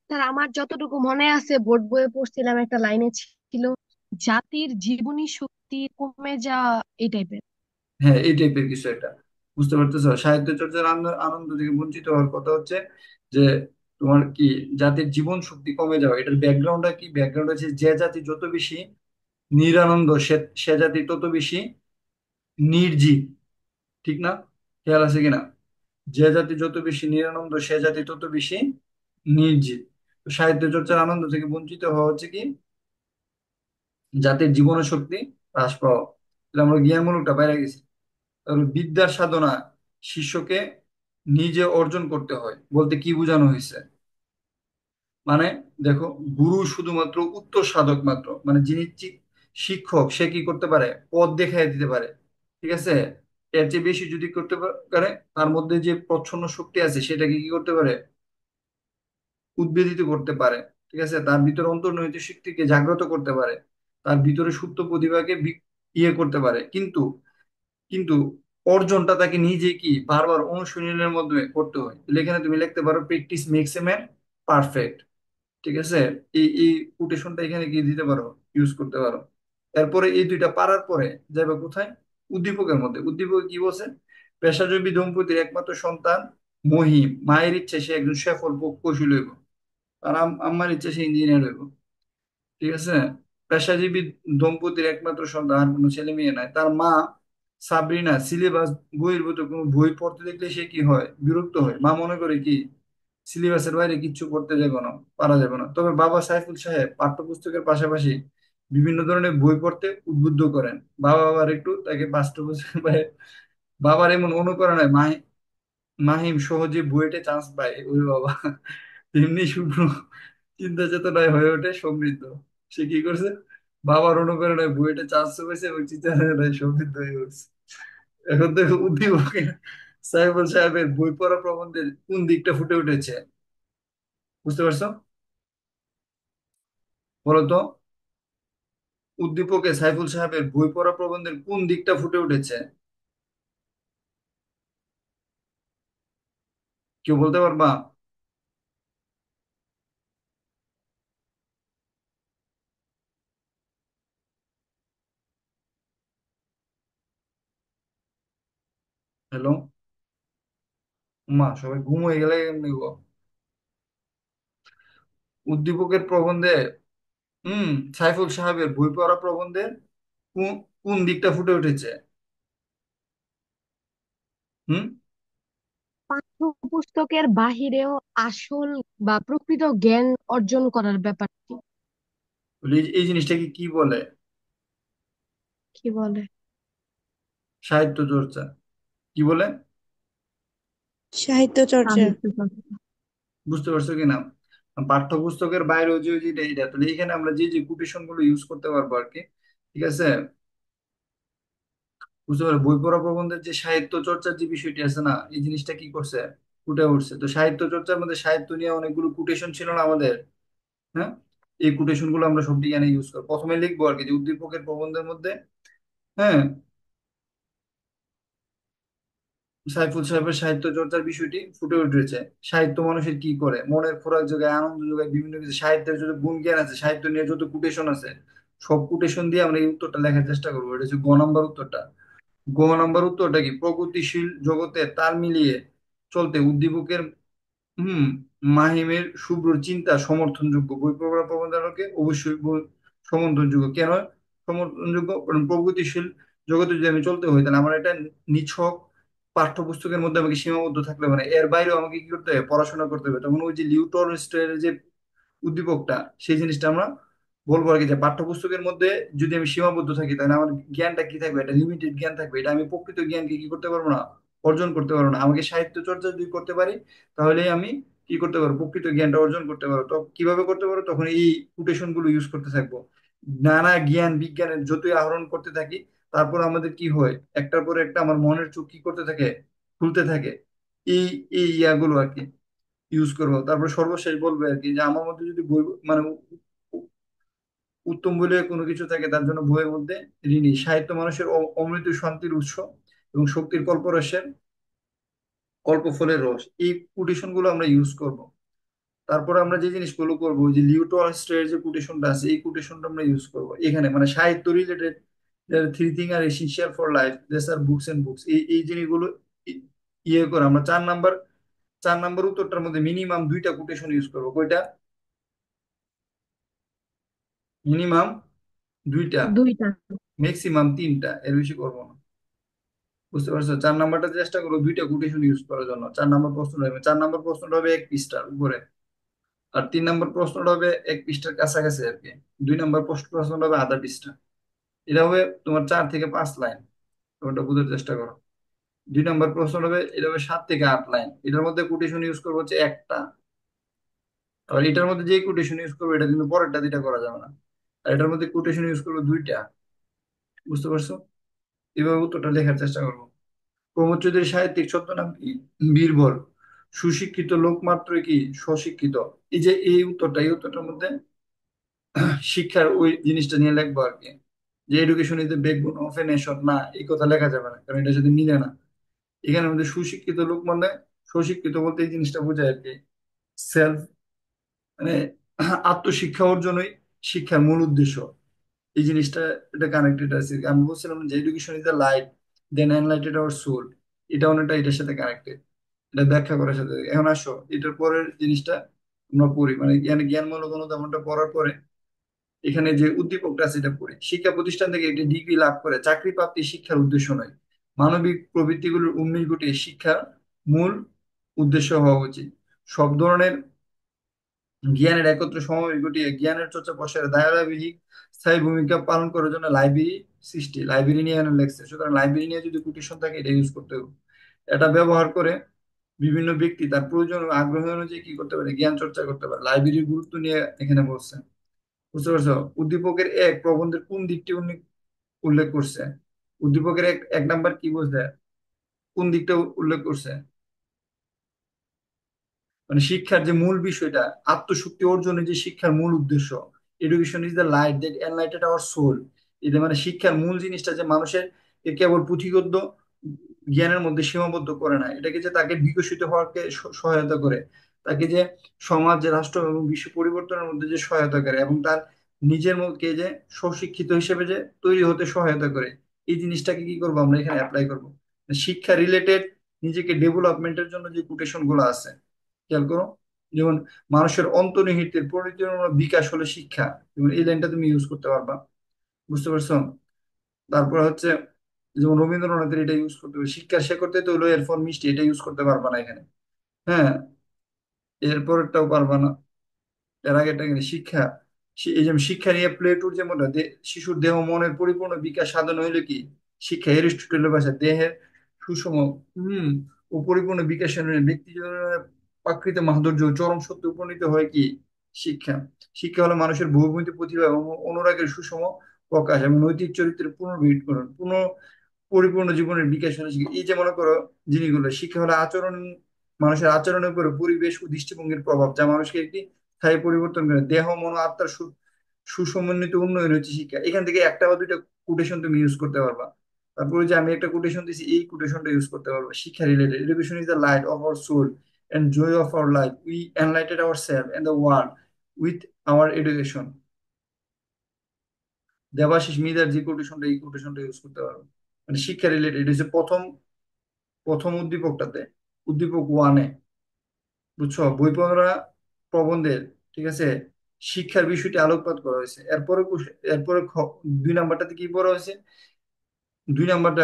স্যার আমার যতটুকু মনে আছে বোর্ড বইয়ে পড়ছিলাম একটা লাইনে ছিল, জাতির জীবনী শক্তি কমে যাওয়া, এই টাইপের। হ্যাঁ, এই টাইপের কিছু একটা। বুঝতে পারতেছো? সাহিত্য চর্চার আনন্দ থেকে বঞ্চিত হওয়ার কথা হচ্ছে যে তোমার কি, জাতির জীবন শক্তি কমে যাওয়া। এটার ব্যাকগ্রাউন্ডটা কি? ব্যাকগ্রাউন্ড আছে যে জাতি যত বেশি নিরানন্দ, সে জাতি তত বেশি নির্জীব। ঠিক না? খেয়াল আছে কিনা? যে জাতি যত বেশি নিরানন্দ সে জাতি তত বেশি নির্জীব। তো সাহিত্য চর্চার আনন্দ থেকে বঞ্চিত হওয়া হচ্ছে কি, জাতির জীবনের শক্তি হ্রাস পাওয়া। তাহলে আমরা জ্ঞানমূলকটা বাইরে গেছি। তাহলে বিদ্যার সাধনা শিষ্যকে নিজে অর্জন করতে হয় বলতে কি বোঝানো হয়েছে? মানে দেখো, গুরু শুধুমাত্র উত্তর সাধক মাত্র, মানে যিনি শিক্ষক সে কি করতে পারে? পথ দেখাই দিতে পারে। ঠিক আছে? এর চেয়ে বেশি যদি করতে পারে, তার মধ্যে যে প্রচ্ছন্ন শক্তি আছে সেটাকে কি করতে পারে? উদ্বেলিত করতে পারে। ঠিক আছে? তার ভিতরে অন্তর্নিহিত শক্তিকে জাগ্রত করতে পারে, তার ভিতরে সুপ্ত প্রতিভাকে ইয়ে করতে পারে। কিন্তু কিন্তু অর্জনটা তাকে নিজে কি বারবার অনুশীলনের মাধ্যমে করতে হয়। তাহলে এখানে তুমি লিখতে পারো practice makes a man perfect. ঠিক আছে? এই কোটেশনটা এখানে কি দিতে পারো, ইউজ করতে পারো। এরপরে এই দুইটা পারার পরে যাবে কোথায়? উদ্দীপকের মধ্যে। উদ্দীপক কি বলছে? পেশাজীবী দম্পতির একমাত্র সন্তান মহিম, মায়ের ইচ্ছে সে একজন সফল কৌশলী হইব, আর আম্মার ইচ্ছে সে ইঞ্জিনিয়ার হইব। ঠিক আছে? পেশাজীবী দম্পতির একমাত্র সন্তান, আর কোনো ছেলে মেয়ে নাই। তার মা সাবরিনা সিলেবাস বহির্ভূত কোনো বই পড়তে দেখলে সে কি হয়? বিরক্ত হয়। মা মনে করে কি সিলেবাসের বাইরে কিচ্ছু পড়তে যাবে না, পারা যাবে না। তবে বাবা সাইফুল সাহেব পাঠ্যপুস্তকের পাশাপাশি বিভিন্ন ধরনের বই পড়তে উদ্বুদ্ধ করেন। বাবা আবার একটু তাকে পাঠ্যপুস্তকের বাইরে, বাবার এমন অনুকরণে মাহিম সহজে বুয়েটে চান্স পায়। ওই বাবা! তেমনি শুভ্র চিন্তা চেতনায় হয়ে ওঠে সমৃদ্ধ। সে কি করছে? বাবার অনুপ্রেরণায় বুয়েটে চান্স পেয়েছে এবং চিন্তা চেতনায় সমৃদ্ধ হয়ে উঠছে। এখন দেখো উদ্দীপকে সাইফুল সাহেবের বই পড়া প্রবন্ধের কোন দিকটা ফুটে উঠেছে? বুঝতে পারছো? বলতো, উদ্দীপকে সাইফুল সাহেবের বই পড়া প্রবন্ধের কোন দিকটা ফুটে উঠেছে? কেউ বলতে পারবা? হ্যালো? মা সবাই ঘুম হয়ে গেলে কেমনে গো? উদ্দীপকের প্রবন্ধে, হুম, সাইফুল সাহেবের বই পড়া প্রবন্ধের কোন কোন দিকটা ফুটে উঠেছে? হুম। পাঠ্যপুস্তকের বাহিরেও আসল বা প্রকৃত জ্ঞান অর্জন করার ব্যাপারটি। বলি, এই জিনিসটাকে কি বলে? কি বলে? সাহিত্য চর্চা। কি বলে? সাহিত্য চর্চা। সাহিত্য চর্চা। বুঝতে পারছো কিনা? পাঠ্যপুস্তকের বাইরেও যে যেটা এটা, তাহলে এখানে আমরা যে যে কোটেশন গুলো ইউজ করতে পারবো আর কি। ঠিক আছে? বুঝতে পারো, বই পড়া প্রবন্ধের যে সাহিত্য চর্চার যে বিষয়টি আছে না, এই জিনিসটা কি করছে, ফুটে উঠছে। তো সাহিত্য চর্চার মধ্যে সাহিত্য নিয়ে অনেকগুলো কোটেশন ছিল না আমাদের? হ্যাঁ, এই কোটেশন গুলো আমরা সব এখানে ইউজ করবো। প্রথমে লিখবো আর কি যে উদ্দীপকের প্রবন্ধের মধ্যে, হ্যাঁ, সাইফুল সাহেবের সাহিত্য চর্চার বিষয়টি ফুটে উঠেছে। সাহিত্য মানুষের কি করে, মনের খোরাক যোগায়, আনন্দ যোগায়, বিভিন্ন কিছু। সাহিত্যের যত গুণ জ্ঞান আছে, সাহিত্য নিয়ে যত কোটেশন আছে, সব কোটেশন দিয়ে আমরা এই উত্তরটা লেখার চেষ্টা করবো। এটা হচ্ছে গ নাম্বার উত্তরটা। গ নাম্বার উত্তরটা কি, প্রগতিশীল জগতে তাল মিলিয়ে চলতে উদ্দীপকের, হুম, মাহিমের শুভ্র চিন্তা সমর্থনযোগ্য। বই পড়া প্রবন্ধকে অবশ্যই সমর্থনযোগ্য। কেন সমর্থনযোগ্য? কারণ প্রগতিশীল জগতে যদি আমি চলতে হই, তাহলে আমার এটা নিছক পাঠ্যপুস্তকের মধ্যে আমাকে সীমাবদ্ধ থাকলে মানে, এর বাইরেও আমাকে কি করতে হবে, পড়াশোনা করতে হবে। তখন ওই যে লিউ টলস্টয়ের যে উদ্দীপকটা, সেই জিনিসটা আমরা বলবো আর কি, যে পাঠ্যপুস্তকের মধ্যে যদি আমি সীমাবদ্ধ থাকি, তাহলে আমার জ্ঞানটা কি থাকবে, এটা লিমিটেড জ্ঞান থাকবে। এটা আমি প্রকৃত জ্ঞানকে কি করতে পারবো না, অর্জন করতে পারবো না। আমাকে সাহিত্য চর্চা যদি করতে পারি, তাহলেই আমি কি করতে পারবো, প্রকৃত জ্ঞানটা অর্জন করতে পারবো। তো কিভাবে করতে পারবো? তখন এই কোটেশন গুলো ইউজ করতে থাকবো। নানা জ্ঞান বিজ্ঞানের যতই আহরণ করতে থাকি, তারপর আমাদের কি হয়, একটার পর একটা আমার মনের চোখ কি করতে থাকে, খুলতে থাকে। এই এই ইয়াগুলো আর কি ইউজ করবো। তারপর সর্বশেষ বলবো আর কি, যে আমার মধ্যে যদি বই মানে উত্তম বলে কোনো কিছু থাকে, তার জন্য বইয়ের মধ্যে ঋণী। সাহিত্য মানুষের অমৃত শান্তির উৎস এবং শক্তির কল্পরসের কল্পফলের রস। এই কোটেশন গুলো আমরা ইউজ করব। তারপর আমরা যে জিনিসগুলো করবো, ওই যে লিও টলস্টয়ের যে কোটেশনটা আছে, এই কোটেশনটা আমরা ইউজ করব এখানে। মানে সাহিত্য related three thing are essential for life, these are books and books, এই এই জিনিসগুলো ইয়ে করে আমরা 4 নাম্বার উত্তরটার মধ্যে মিনিমাম 2টা কোটেশন ইউজ করবো। কয়টা? মিনিমাম 2টা, দুইটা। ম্যাক্সিমাম 3টা, এর বেশি করবো না। বুঝতে পারছো? 4 নাম্বারটা চেষ্টা করো 2টা কোটেশন ইউজ করার জন্য। 4 নাম্বার প্রশ্নটা হবে, 4 নাম্বার প্রশ্নটা হবে 1 পৃষ্ঠার উপরে, আর 3 নাম্বার প্রশ্নটা হবে 1 পৃষ্ঠার কাছাকাছি আর কি। 2 নাম্বার প্রশ্নটা হবে আধা পৃষ্ঠা। এটা হবে তোমার 4 থেকে 5 লাইন। তোমরা বোঝার চেষ্টা করো। 2 নাম্বার প্রশ্নটা হবে, এটা হবে 7 থেকে 8 লাইন। এটার মধ্যে কোটেশন ইউজ করবো হচ্ছে একটা। আর এটার মধ্যে যে কোটেশন ইউজ করবো, এটা কিন্তু পরেরটা দুইটা করা যাবে না। আর এটার মধ্যে কোটেশন ইউজ করবো 2টা। বুঝতে পারছো? এভাবে উত্তরটা লেখার চেষ্টা করবো। প্রমোদ চৌধুরী সাহিত্যিক ছদ্মনাম কি? বীরবল। সুশিক্ষিত লোক মাত্রই কি স্বশিক্ষিত? এই যে এই উত্তরটা, এই উত্তরটার মধ্যে শিক্ষার ওই জিনিসটা নিয়ে লিখবো আর কি, যে education is the backbone of a nation. না, এই কথা লেখা যাবে না, কারণ এটার সাথে মিলে না। এখানে মধ্যে সুশিক্ষিত লোক মানে, স্বশিক্ষিত বলতে এই জিনিসটা বোঝায় আর কি, সেলফ, মানে আত্মশিক্ষা অর্জনই শিক্ষার মূল উদ্দেশ্য। এই জিনিসটা, এটা কানেক্টেড আছে। আমি বলছিলাম যে education is the light then enlightened our soul, এটা অনেকটা এটার সাথে কানেক্টেড। এটা ব্যাখ্যা করার সাথে। এখন আসো এটার পরের জিনিসটা আমরা পড়ি, মানে জ্ঞানমূলক অনুধাবনটা পড়ার পরে এখানে যে উদ্দীপকটা আছে এটা পড়ি। শিক্ষা প্রতিষ্ঠান থেকে একটি ডিগ্রি লাভ করে চাকরি প্রাপ্তি শিক্ষার উদ্দেশ্য নয়, মানবিক প্রবৃত্তিগুলোর উন্মেষ ঘটিয়ে শিক্ষার মূল উদ্দেশ্য হওয়া উচিত। সব ধরনের জ্ঞানের একত্র সমাবেশ ঘটিয়ে জ্ঞানের চর্চা প্রসারে ধারাবাহিক স্থায়ী ভূমিকা পালন করার জন্য লাইব্রেরি সৃষ্টি। লাইব্রেরি নিয়ে এখানে লেখছে, সুতরাং লাইব্রেরি নিয়ে যদি কোটেশন থাকে, এটা ইউজ করতে হবে। এটা ব্যবহার করে বিভিন্ন ব্যক্তি তার প্রয়োজন ও আগ্রহ অনুযায়ী কি করতে পারে, জ্ঞান চর্চা করতে পারে। লাইব্রেরির গুরুত্ব নিয়ে এখানে বলছে। বুঝতে পারছো? উদ্দীপকের এক প্রবন্ধের কোন দিকটি উল্লেখ করছে? উদ্দীপকের এক এক নাম্বার কি বলছে, কোন দিকটা উল্লেখ করছে? মানে শিক্ষার যে মূল বিষয়টা, আত্মশক্তি অর্জনের যে শিক্ষার মূল উদ্দেশ্য, education is the light that enlightened our soul. এটা মানে শিক্ষার মূল জিনিসটা যে মানুষের কেবল পুঁথিগত জ্ঞানের মধ্যে সীমাবদ্ধ করে না, এটাকে যে তাকে বিকশিত হওয়াকে সহায়তা করে, তাকে যে সমাজ রাষ্ট্র এবং বিশ্ব পরিবর্তনের মধ্যে যে সহায়তা করে, এবং তার নিজের মধ্যে যে সুশিক্ষিত হিসেবে যে তৈরি হতে সহায়তা করে, এই জিনিসটাকে কি করবো আমরা এখানে অ্যাপ্লাই করব। শিক্ষা রিলেটেড নিজেকে ডেভেলপমেন্টের জন্য যে কোটেশন গুলো আছে, খেয়াল করো। যেমন মানুষের অন্তর্নিহিতের পরিপূর্ণ বিকাশ হলো শিক্ষা, যেমন এই লাইনটা তুমি ইউজ করতে পারবা। বুঝতে পারছো? তারপর হচ্ছে যেমন রবীন্দ্রনাথের এটা ইউজ করতে হবে, শিক্ষার শেকড়তে তো হলো এরপর মিষ্টি, এটা ইউজ করতে পারবা না এখানে। হ্যাঁ, এরপরটাও পারবা না। এর আগে একটা কিন্তু শিক্ষা, এই যেমন শিক্ষা নিয়ে প্লেটোর যেমন শিশুর দেহ মনের পরিপূর্ণ বিকাশ সাধন হইলো কি শিক্ষা, এরিস্টটলের ভাষা দেহের সুষম হম ও পরিপূর্ণ বিকাশের ব্যক্তি জীবনের প্রাকৃত মাধুর্য ও চরম সত্যে উপনীত হয় কি শিক্ষা। শিক্ষা হলো মানুষের বহুমুখী প্রতিভা এবং অনুরাগের সুষম প্রকাশ এবং নৈতিক চরিত্রের পুনর্গঠন পরিপূর্ণ জীবনের বিকাশ হলো শিক্ষা। এই যে মনে করো জিনিসগুলো, শিক্ষা হলো আচরণ, মানুষের আচরণের উপর পরিবেশ ও দৃষ্টিভঙ্গির প্রভাব, যা মানুষকে একটি স্থায়ী পরিবর্তন করে দেহ মন ও আত্মার সুসমন্বিত উন্নয়ন হচ্ছে শিক্ষা। এখান থেকে একটা বা দুইটা কোটেশন তুমি ইউজ করতে পারবা। তারপরে যে আমি একটা কোটেশন দিছি, এই কোটেশনটা ইউজ করতে পারবা শিক্ষা related. Education is the light of our soul and joy of our life, we enlightened our self and the world with our education. Debashis মিদার যে কোটেশনটা, এই কোটেশনটা ইউজ করতে পারবো। মানে শিক্ষা রিলেটেড, এটা হচ্ছে প্রথম প্রথম উদ্দীপকটাতে, উদ্দীপক ওয়ানে। বুঝছো? বই পড়া প্রবন্ধের, ঠিক আছে, শিক্ষার বিষয়টি আলোকপাত করা হয়েছে। এরপরে এরপরে 2 নাম্বারটাতে কি পড়া হয়েছে? 2 নাম্বারটা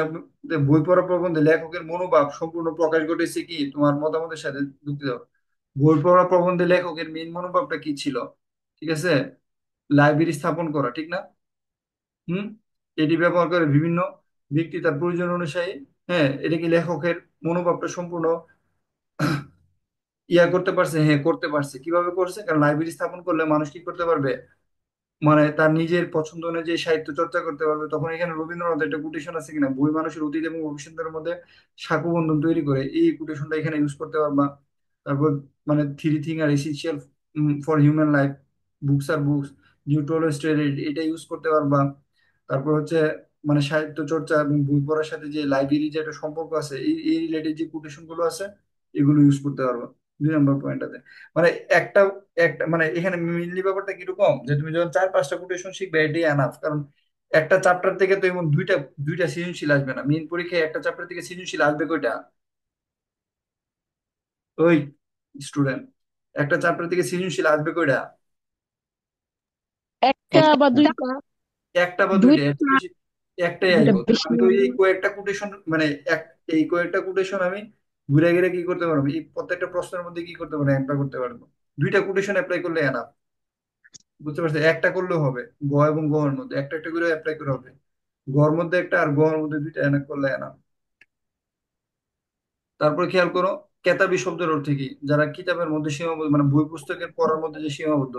বই পড়া প্রবন্ধে লেখকের মনোভাব সম্পূর্ণ প্রকাশ ঘটেছে কি তোমার মতামতের সাথে। দুঃখিত, বই পড়া প্রবন্ধে লেখকের মেইন মনোভাবটা কি ছিল? ঠিক আছে, লাইব্রেরি স্থাপন করা, ঠিক না? হুম, এটি ব্যবহার করে বিভিন্ন ব্যক্তি তার প্রয়োজন অনুযায়ী, হ্যাঁ, এটা কি লেখকের মনোভাবটা সম্পূর্ণ করতে পারছে? হ্যাঁ, করতে পারছে। কিভাবে করছে? কারণ লাইব্রেরি স্থাপন করলে মানুষ কি করতে পারবে, মানে তার নিজের পছন্দ অনুযায়ী সাহিত্য চর্চা করতে পারবে। তখন এখানে রবীন্দ্রনাথের একটা কোটেশন আছে কিনা, বই মানুষের অতীত এবং ভবিষ্যতের মধ্যে সাঁকোবন্ধন তৈরি করে, এই কোটেশনটা এখানে ইউজ করতে পারবা। তারপর মানে three thing are essential for human life, books আর বুকস, নিউট্রাল স্টেট, এটা ইউজ করতে পারবা। তারপর হচ্ছে মানে সাহিত্য চর্চা এবং বই পড়ার সাথে যে লাইব্রেরি যে একটা সম্পর্ক আছে, এই এই রিলেটেড যে কোটেশন গুলো আছে, এগুলো ইউজ করতে পারবা 2 নম্বর পয়েন্টটাতে। মানে একটা একটা মানে এখানে মেইনলি ব্যাপারটা কিরকম, যে তুমি যখন 4-5টা কোটেশন শিখবে এটাই এনাফ। কারণ একটা চ্যাপ্টার থেকে তো এমন দুইটা দুইটা সৃজনশীল আসবে না। মেইন পরীক্ষায় একটা চ্যাপ্টার থেকে সৃজনশীল আসবে কয়টা? ওই স্টুডেন্ট, একটা চ্যাপ্টার থেকে সৃজনশীল আসবে কয়টা? একটা বা একটা। দুইটা। একটা বা দুইটা, এর চেয়ে দুইটা, বেশি একটাই দুইটা আইবো। বেশি আমি তো না। এই কয়েকটা কোটেশন মানে এক এই কয়েকটা কোটেশন আমি ঘুরে ঘুরে কি করতে পারবো, এই প্রত্যেকটা প্রশ্নের মধ্যে কি করতে পারবো, অ্যাপ্লাই করতে পারবো। 2টা কোটেশন অ্যাপ্লাই করলে এনাফ। বুঝতে পারছি? একটা করলেও হবে, গ এবং গ এর মধ্যে একটা একটা করে অ্যাপ্লাই করে হবে। গর মধ্যে একটা আর গ এর মধ্যে দুইটা এনা করলে এনাফ। তারপর খেয়াল করো, কেতাবি শব্দের অর্থ কি? যারা কিতাবের মধ্যে সীমাবদ্ধ, মানে বই পুস্তকের পড়ার মধ্যে যে সীমাবদ্ধ,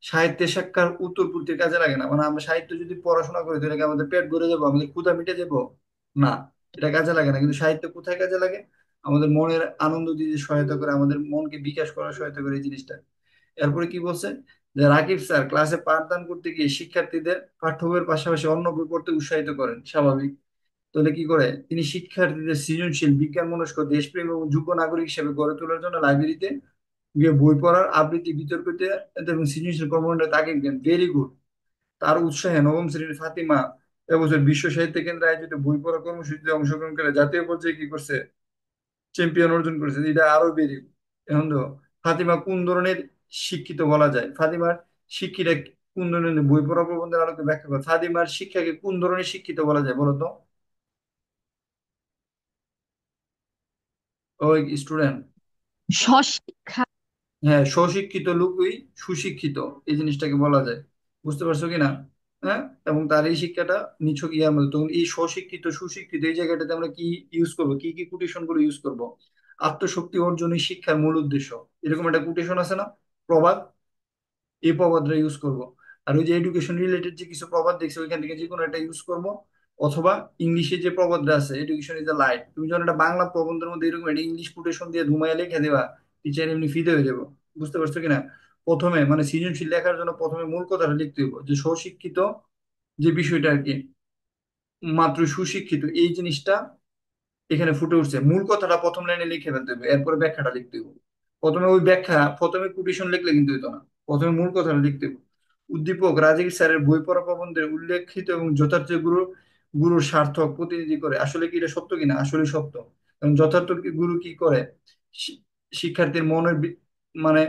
সাহিত্যের শিক্ষার উত্তর পূর্তির কাজে লাগে না। মানে আমরা সাহিত্য যদি পড়াশোনা করি তাহলে কি আমাদের পেট ভরে যাবো, আমাদের ক্ষুধা মিটে যাবো? না, এটা কাজে লাগে না। কিন্তু সাহিত্য কোথায় কাজে লাগে? আমাদের মনের আনন্দ দিতে সহায়তা করে, আমাদের মনকে বিকাশ করার সহায়তা করে এই জিনিসটা। এরপরে কি বলছে, যে রাকিব স্যার ক্লাসে পাঠদান করতে গিয়ে শিক্ষার্থীদের পাঠ্য বইয়ের পাশাপাশি অন্য বই পড়তে উৎসাহিত করেন, স্বাভাবিক। তাহলে কি করে তিনি শিক্ষার্থীদের সৃজনশীল, বিজ্ঞান মনস্ক, দেশপ্রেম এবং যোগ্য নাগরিক হিসেবে গড়ে তোলার জন্য লাইব্রেরিতে গিয়ে বই পড়ার, আবৃত্তি, বিতর্কিত এবং সৃজনশীল কর্মকাণ্ডে তাকে দেন। Very good. তার উৎসাহে নবম শ্রেণীর ফাতিমা এবছর বিশ্ব সাহিত্য কেন্দ্র আয়োজিত বই পড়া কর্মসূচিতে অংশগ্রহণ করে জাতীয় পর্যায়ে কি করছে, চ্যাম্পিয়ন অর্জন করেছে। এটা আরো ভেরি গুড। এখন তো ফাতিমা কোন ধরনের শিক্ষিত বলা যায়? ফাতিমার শিক্ষিতা কোন ধরনের? বই পড়া প্রবন্ধের আলোকে ব্যাখ্যা করে ফাতিমার শিক্ষাকে কোন ধরনের শিক্ষিত বলা যায় বলো তো? ওই স্টুডেন্ট, স্বশিক্ষা। হ্যাঁ, স্বশিক্ষিত লোকই সুশিক্ষিত, এই জিনিসটাকে বলা যায়। বুঝতে পারছো কিনা? হ্যাঁ, এবং তার এই শিক্ষাটা নিছক ইয়ার মধ্যে। তখন এই স্বশিক্ষিত সুশিক্ষিত এই জায়গাটাতে আমরা কি ইউজ করবো, কি কি কোটেশন গুলো ইউজ করব? আত্মশক্তি অর্জনই শিক্ষার মূল উদ্দেশ্য, এরকম একটা কোটেশন আছে না, প্রবাদ, এই প্রবাদটা ইউজ করব। আর ওই যে এডুকেশন রিলেটেড যে কিছু প্রবাদ দেখছি, ওইখান থেকে যে কোনো একটা ইউজ করব। অথবা ইংলিশে যে প্রবাদটা আছে, এডুকেশন ইজ দ্য লাইট, তুমি যখন একটা বাংলা প্রবন্ধের মধ্যে এরকম একটা ইংলিশ কোটেশন দিয়ে ধুমাইয়া লিখে দেবা, টিচার এমনি ফিদে হয়ে যাবো। বুঝতে পারছো কিনা? প্রথমে মানে সৃজনশীল লেখার জন্য প্রথমে মূল কথাটা লিখতে হইব, যে স্বশিক্ষিত যে বিষয়টা আর কি, মাত্র সুশিক্ষিত এই জিনিসটা এখানে ফুটে উঠছে। মূল কথাটা প্রথম লাইনে লিখে ফেলতে হবে, এরপরে ব্যাখ্যাটা লিখতে হবে। প্রথমে ওই ব্যাখ্যা, প্রথমে কোটেশন লিখলে কিন্তু হতো না, প্রথমে মূল কথাটা লিখতে হবে। উদ্দীপক রাজীব স্যারের বই পড়া প্রবন্ধে উল্লেখিত এবং যথার্থ গুরুর সার্থক প্রতিনিধি করে। আসলে কি এটা সত্য কিনা? আসলে সত্য। এবং যথার্থ গুরু কি করে? শি- শিক্ষার্থীর মনের মানে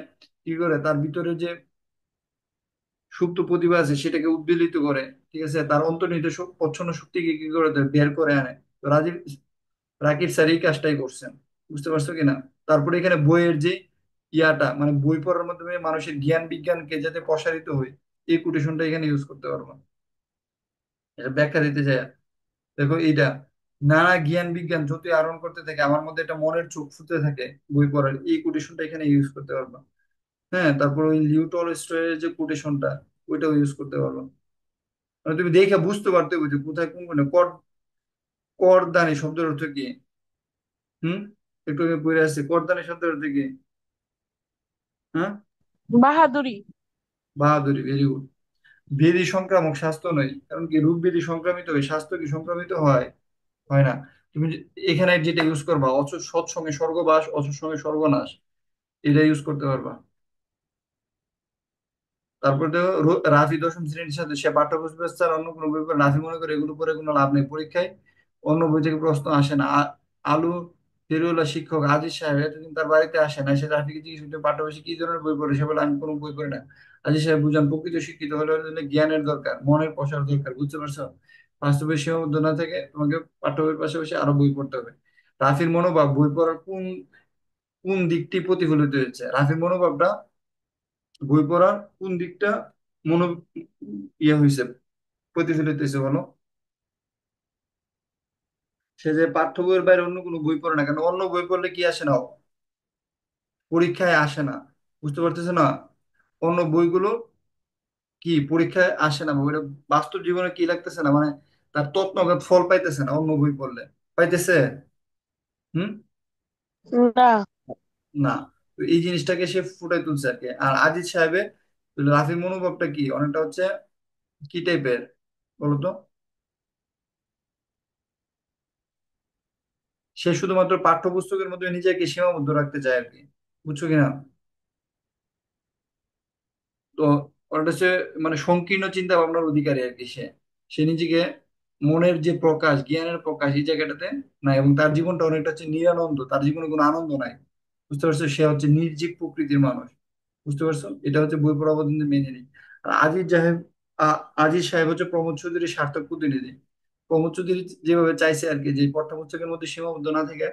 কি করে, তার ভিতরে যে সুপ্ত প্রতিভা আছে সেটাকে উদ্বেলিত করে। ঠিক আছে, তার অন্তর্নিহিত প্রচ্ছন্ন শক্তিকে কি করে দেয়? বের করে আনে। তো রাকিব স্যার এই কাজটাই করছেন। বুঝতে পারছো কিনা? তারপরে এখানে বইয়ের যে ইয়াটা, মানে বই পড়ার মাধ্যমে মানুষের জ্ঞান বিজ্ঞানকে যাতে প্রসারিত হয়, এই কোটেশনটা এখানে ইউজ করতে পারবো। এটা ব্যাখ্যা দিতে চাই। দেখো এইটা, নানা জ্ঞান বিজ্ঞান যতই আহরণ করতে থাকে আমার মধ্যে একটা মনের চোখ ফুটে থাকে বই পড়ার, এই কোটেশনটা এখানে ইউজ করতে পারবো। হ্যাঁ, তারপর ওই লিও টলস্টয়ের যে কোটেশনটা, ওইটাও ইউজ করতে পারবো। মানে তুমি দেখে বুঝতে পারতে যে কোথায় কোন কোন করদানি শব্দের অর্থ কি। হুম, একটু আগে পড়ে আসছে করদানি শব্দের অর্থ কি। হ্যাঁ, বাহাদুরি। বাহাদুরি, ভেরি গুড। ব্যাধি সংক্রামক, স্বাস্থ্য নয়। কারণ কি, রোগ ব্যাধি সংক্রামিত হয়, স্বাস্থ্য কি সংক্রামিত হয়? হয় না। তুমি এখানে যেটা ইউজ করবা, সৎসঙ্গে স্বর্গবাস, অসৎসঙ্গে সর্বনাশ, এটা ইউজ করতে পারবা। তারপর দেখো, রাফি দশম শ্রেণীর সাথে সে পাঠ্যপুস্তক ছাড়া অন্য কোনো বই পড়ে। রাফি মনে করে এগুলো পড়ে কোনো লাভ নেই, পরীক্ষায় অন্য বই থেকে প্রশ্ন আসে না। আলু ফেরুল্লাহ শিক্ষক আজিজ সাহেব এতদিন তার বাড়িতে আসে না, সে রাফিকে জিজ্ঞেস করতে পাঠ্যপুস্তকে কি ধরনের বই পড়ে। সে বলে আমি কোনো বই পড়ি না। আজিজ সাহেব বুঝান, প্রকৃত শিক্ষিত হলে হলে জ্ঞানের দরকার, মনের প্রসার দরকার। বুঝতে পারছো? বাস্তবের সীমাবদ্ধ না থেকে তোমাকে পাঠ্য বইয়ের পাশাপাশি আরো বই পড়তে হবে। রাফির মনোভাব বই পড়ার কোন কোন দিকটি প্রতিফলিত হয়েছে? রাফির মনোভাবটা বই পড়ার কোন দিকটা মনো ইয়ে হয়েছে, প্রতিফলিত হয়েছে বলো? সে যে পাঠ্য বইয়ের বাইরে অন্য কোনো বই পড়ে না কেন? অন্য বই পড়লে কি আসে না, পরীক্ষায় আসে না। বুঝতে পারতেছো না? অন্য বইগুলো কি পরীক্ষায় আসে না, ওইটা বাস্তব জীবনে কি লাগতেছে না, মানে তার তৎনগত ফল পাইতেছে না অন্য বই পড়লে। পাইতেছে? হুম, না। না। তো এই জিনিসটাকে সে ফুটাই তুলছে আর কি। আর আজিজ সাহেবের রাফি মনোভাবটা কি, অনেকটা হচ্ছে কি টাইপের বলতো? সে শুধুমাত্র পাঠ্যপুস্তকের মধ্যে নিজেকে সীমাবদ্ধ রাখতে চায় আর কি। বুঝছো কিনা? তো ওটা হচ্ছে মানে সংকীর্ণ চিন্তা ভাবনার অধিকারী আর কি। সে সে নিজেকে মনের যে প্রকাশ, জ্ঞানের প্রকাশ, এই জায়গাটাতে না। এবং তার জীবনটা অনেকটা হচ্ছে নিরানন্দ, তার জীবনে কোনো আনন্দ নাই। বুঝতে পারছো? সে হচ্ছে নির্জীব প্রকৃতির মানুষ। বুঝতে পারছো? এটা হচ্ছে বই পড়া পদ্ধতি মেনে নিই। আর আজিজ সাহেব হচ্ছে প্রমোদ চৌধুরীর সার্থক প্রতিনিধি। প্রমোদ চৌধুরী যেভাবে চাইছে আর কি, যে পাঠ্যপুস্তকের মধ্যে সীমাবদ্ধ না থেকে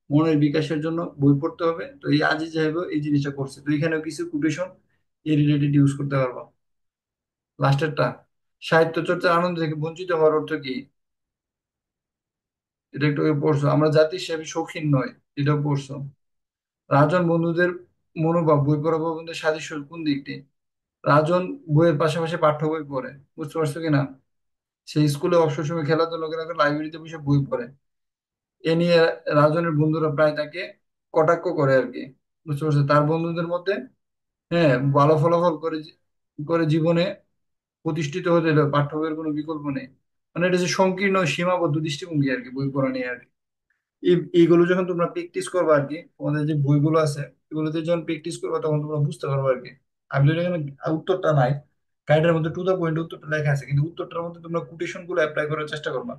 মনের বিকাশের জন্য বই পড়তে হবে, তো এই আজিজ সাহেব এই জিনিসটা করছে। তো এখানেও কিছু কোটেশন এই রিলেটেড ইউজ করতে পারবো। লাস্টেরটা, সাহিত্য চর্চার আনন্দ থেকে বঞ্চিত হওয়ার অর্থ কি? এটা একটু আগে পড়ছো। আমরা জাতি হিসেবে শৌখিন নয়, এটাও পড়ছো। রাজন বন্ধুদের মনোভাব বই পড়া প্রবন্ধের সাদৃশ্য কোন দিকটি? রাজন বইয়ের পাশাপাশি পাঠ্য বই পড়ে। বুঝতে পারছো কিনা? সেই স্কুলে অবসর সময় খেলাধুলা করে, লাইব্রেরিতে বসে বই পড়ে। এ নিয়ে রাজনের বন্ধুরা প্রায় তাকে কটাক্ষ করে আর কি। বুঝতে পারছো? তার বন্ধুদের মধ্যে, হ্যাঁ, ভালো ফলাফল করে করে জীবনে প্রতিষ্ঠিত হতে হলে পাঠ্য বইয়ের কোনো বিকল্প নেই। মানে এটা যে সংকীর্ণ সীমাবদ্ধ দৃষ্টিভঙ্গি আর কি বই পড়া নিয়ে আর কি। এইগুলো যখন তোমরা প্র্যাকটিস করবে আর কি, তোমাদের যে বইগুলো আছে এগুলোতে যখন প্র্যাকটিস করবে তখন তোমরা বুঝতে পারবে আর কি। আমি যদি এখানে উত্তরটা নাই, গাইডের মধ্যে টু দা পয়েন্ট উত্তরটা লেখা আছে, কিন্তু উত্তরটার মধ্যে তোমরা কোটেশন গুলো অ্যাপ্লাই করার চেষ্টা করবা।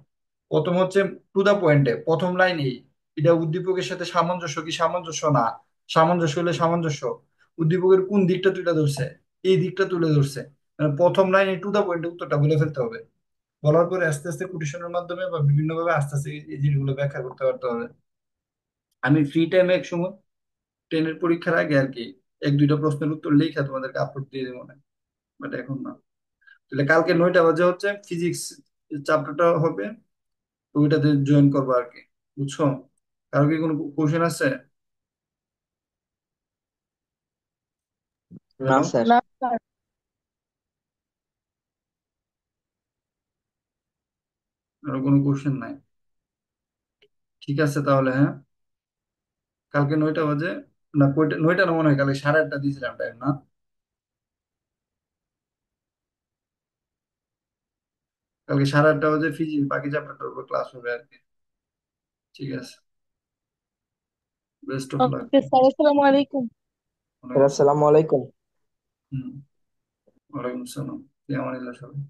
প্রথম হচ্ছে টু দা পয়েন্টে প্রথম লাইনেই এটা উদ্দীপকের সাথে সামঞ্জস্য কি সামঞ্জস্য না, সামঞ্জস্য হলে সামঞ্জস্য, উদ্দীপকের কোন দিকটা তুলে ধরছে, এই দিকটা তুলে ধরছে। মানে প্রথম লাইনে টু দা পয়েন্টে উত্তরটা বলে ফেলতে হবে। বলার পরে আস্তে আস্তে কোটেশনের মাধ্যমে বা বিভিন্ন ভাবে আস্তে আস্তে এই জিনিসগুলো ব্যাখ্যা করতে পারতে হবে। আমি ফ্রি টাইমে এক সময় টেনের পরীক্ষার আগে আর কি এক দুইটা প্রশ্নের উত্তর লিখে তোমাদেরকে আপলোড দিয়ে দেবো না, বাট এখন না। তাহলে কালকে 9টা বাজে হচ্ছে ফিজিক্স চ্যাপ্টারটা হবে, তো ওইটাতে জয়েন করবো আর কি। বুঝছো? কারো কি কোনো কোশ্চেন আছে? না হ্যালো, স্যার। না স্যার। কারো কোনো কোশ্চেন নাই? ঠিক আছে তাহলে, হ্যাঁ, কালকে 9টা বাজে, না কয়টা, 9টা না, মনে হয় কালকে 8:30 দিয়েছিলাম টাইম না? কালকে 8:30 বাজে ফিজিক্স বাকি চ্যাপ্টারটার উপর ক্লাস হবে আর কি। ঠিক আছে, best of luck. Okay sir, আসসালামু আলাইকুম। ওয়ালাইকুম আসসালাম। আসসালামু আলাইকুম। হুম। ওয়ালাইকুম আসসালাম। ফি আমানিল্লাহ সবাই।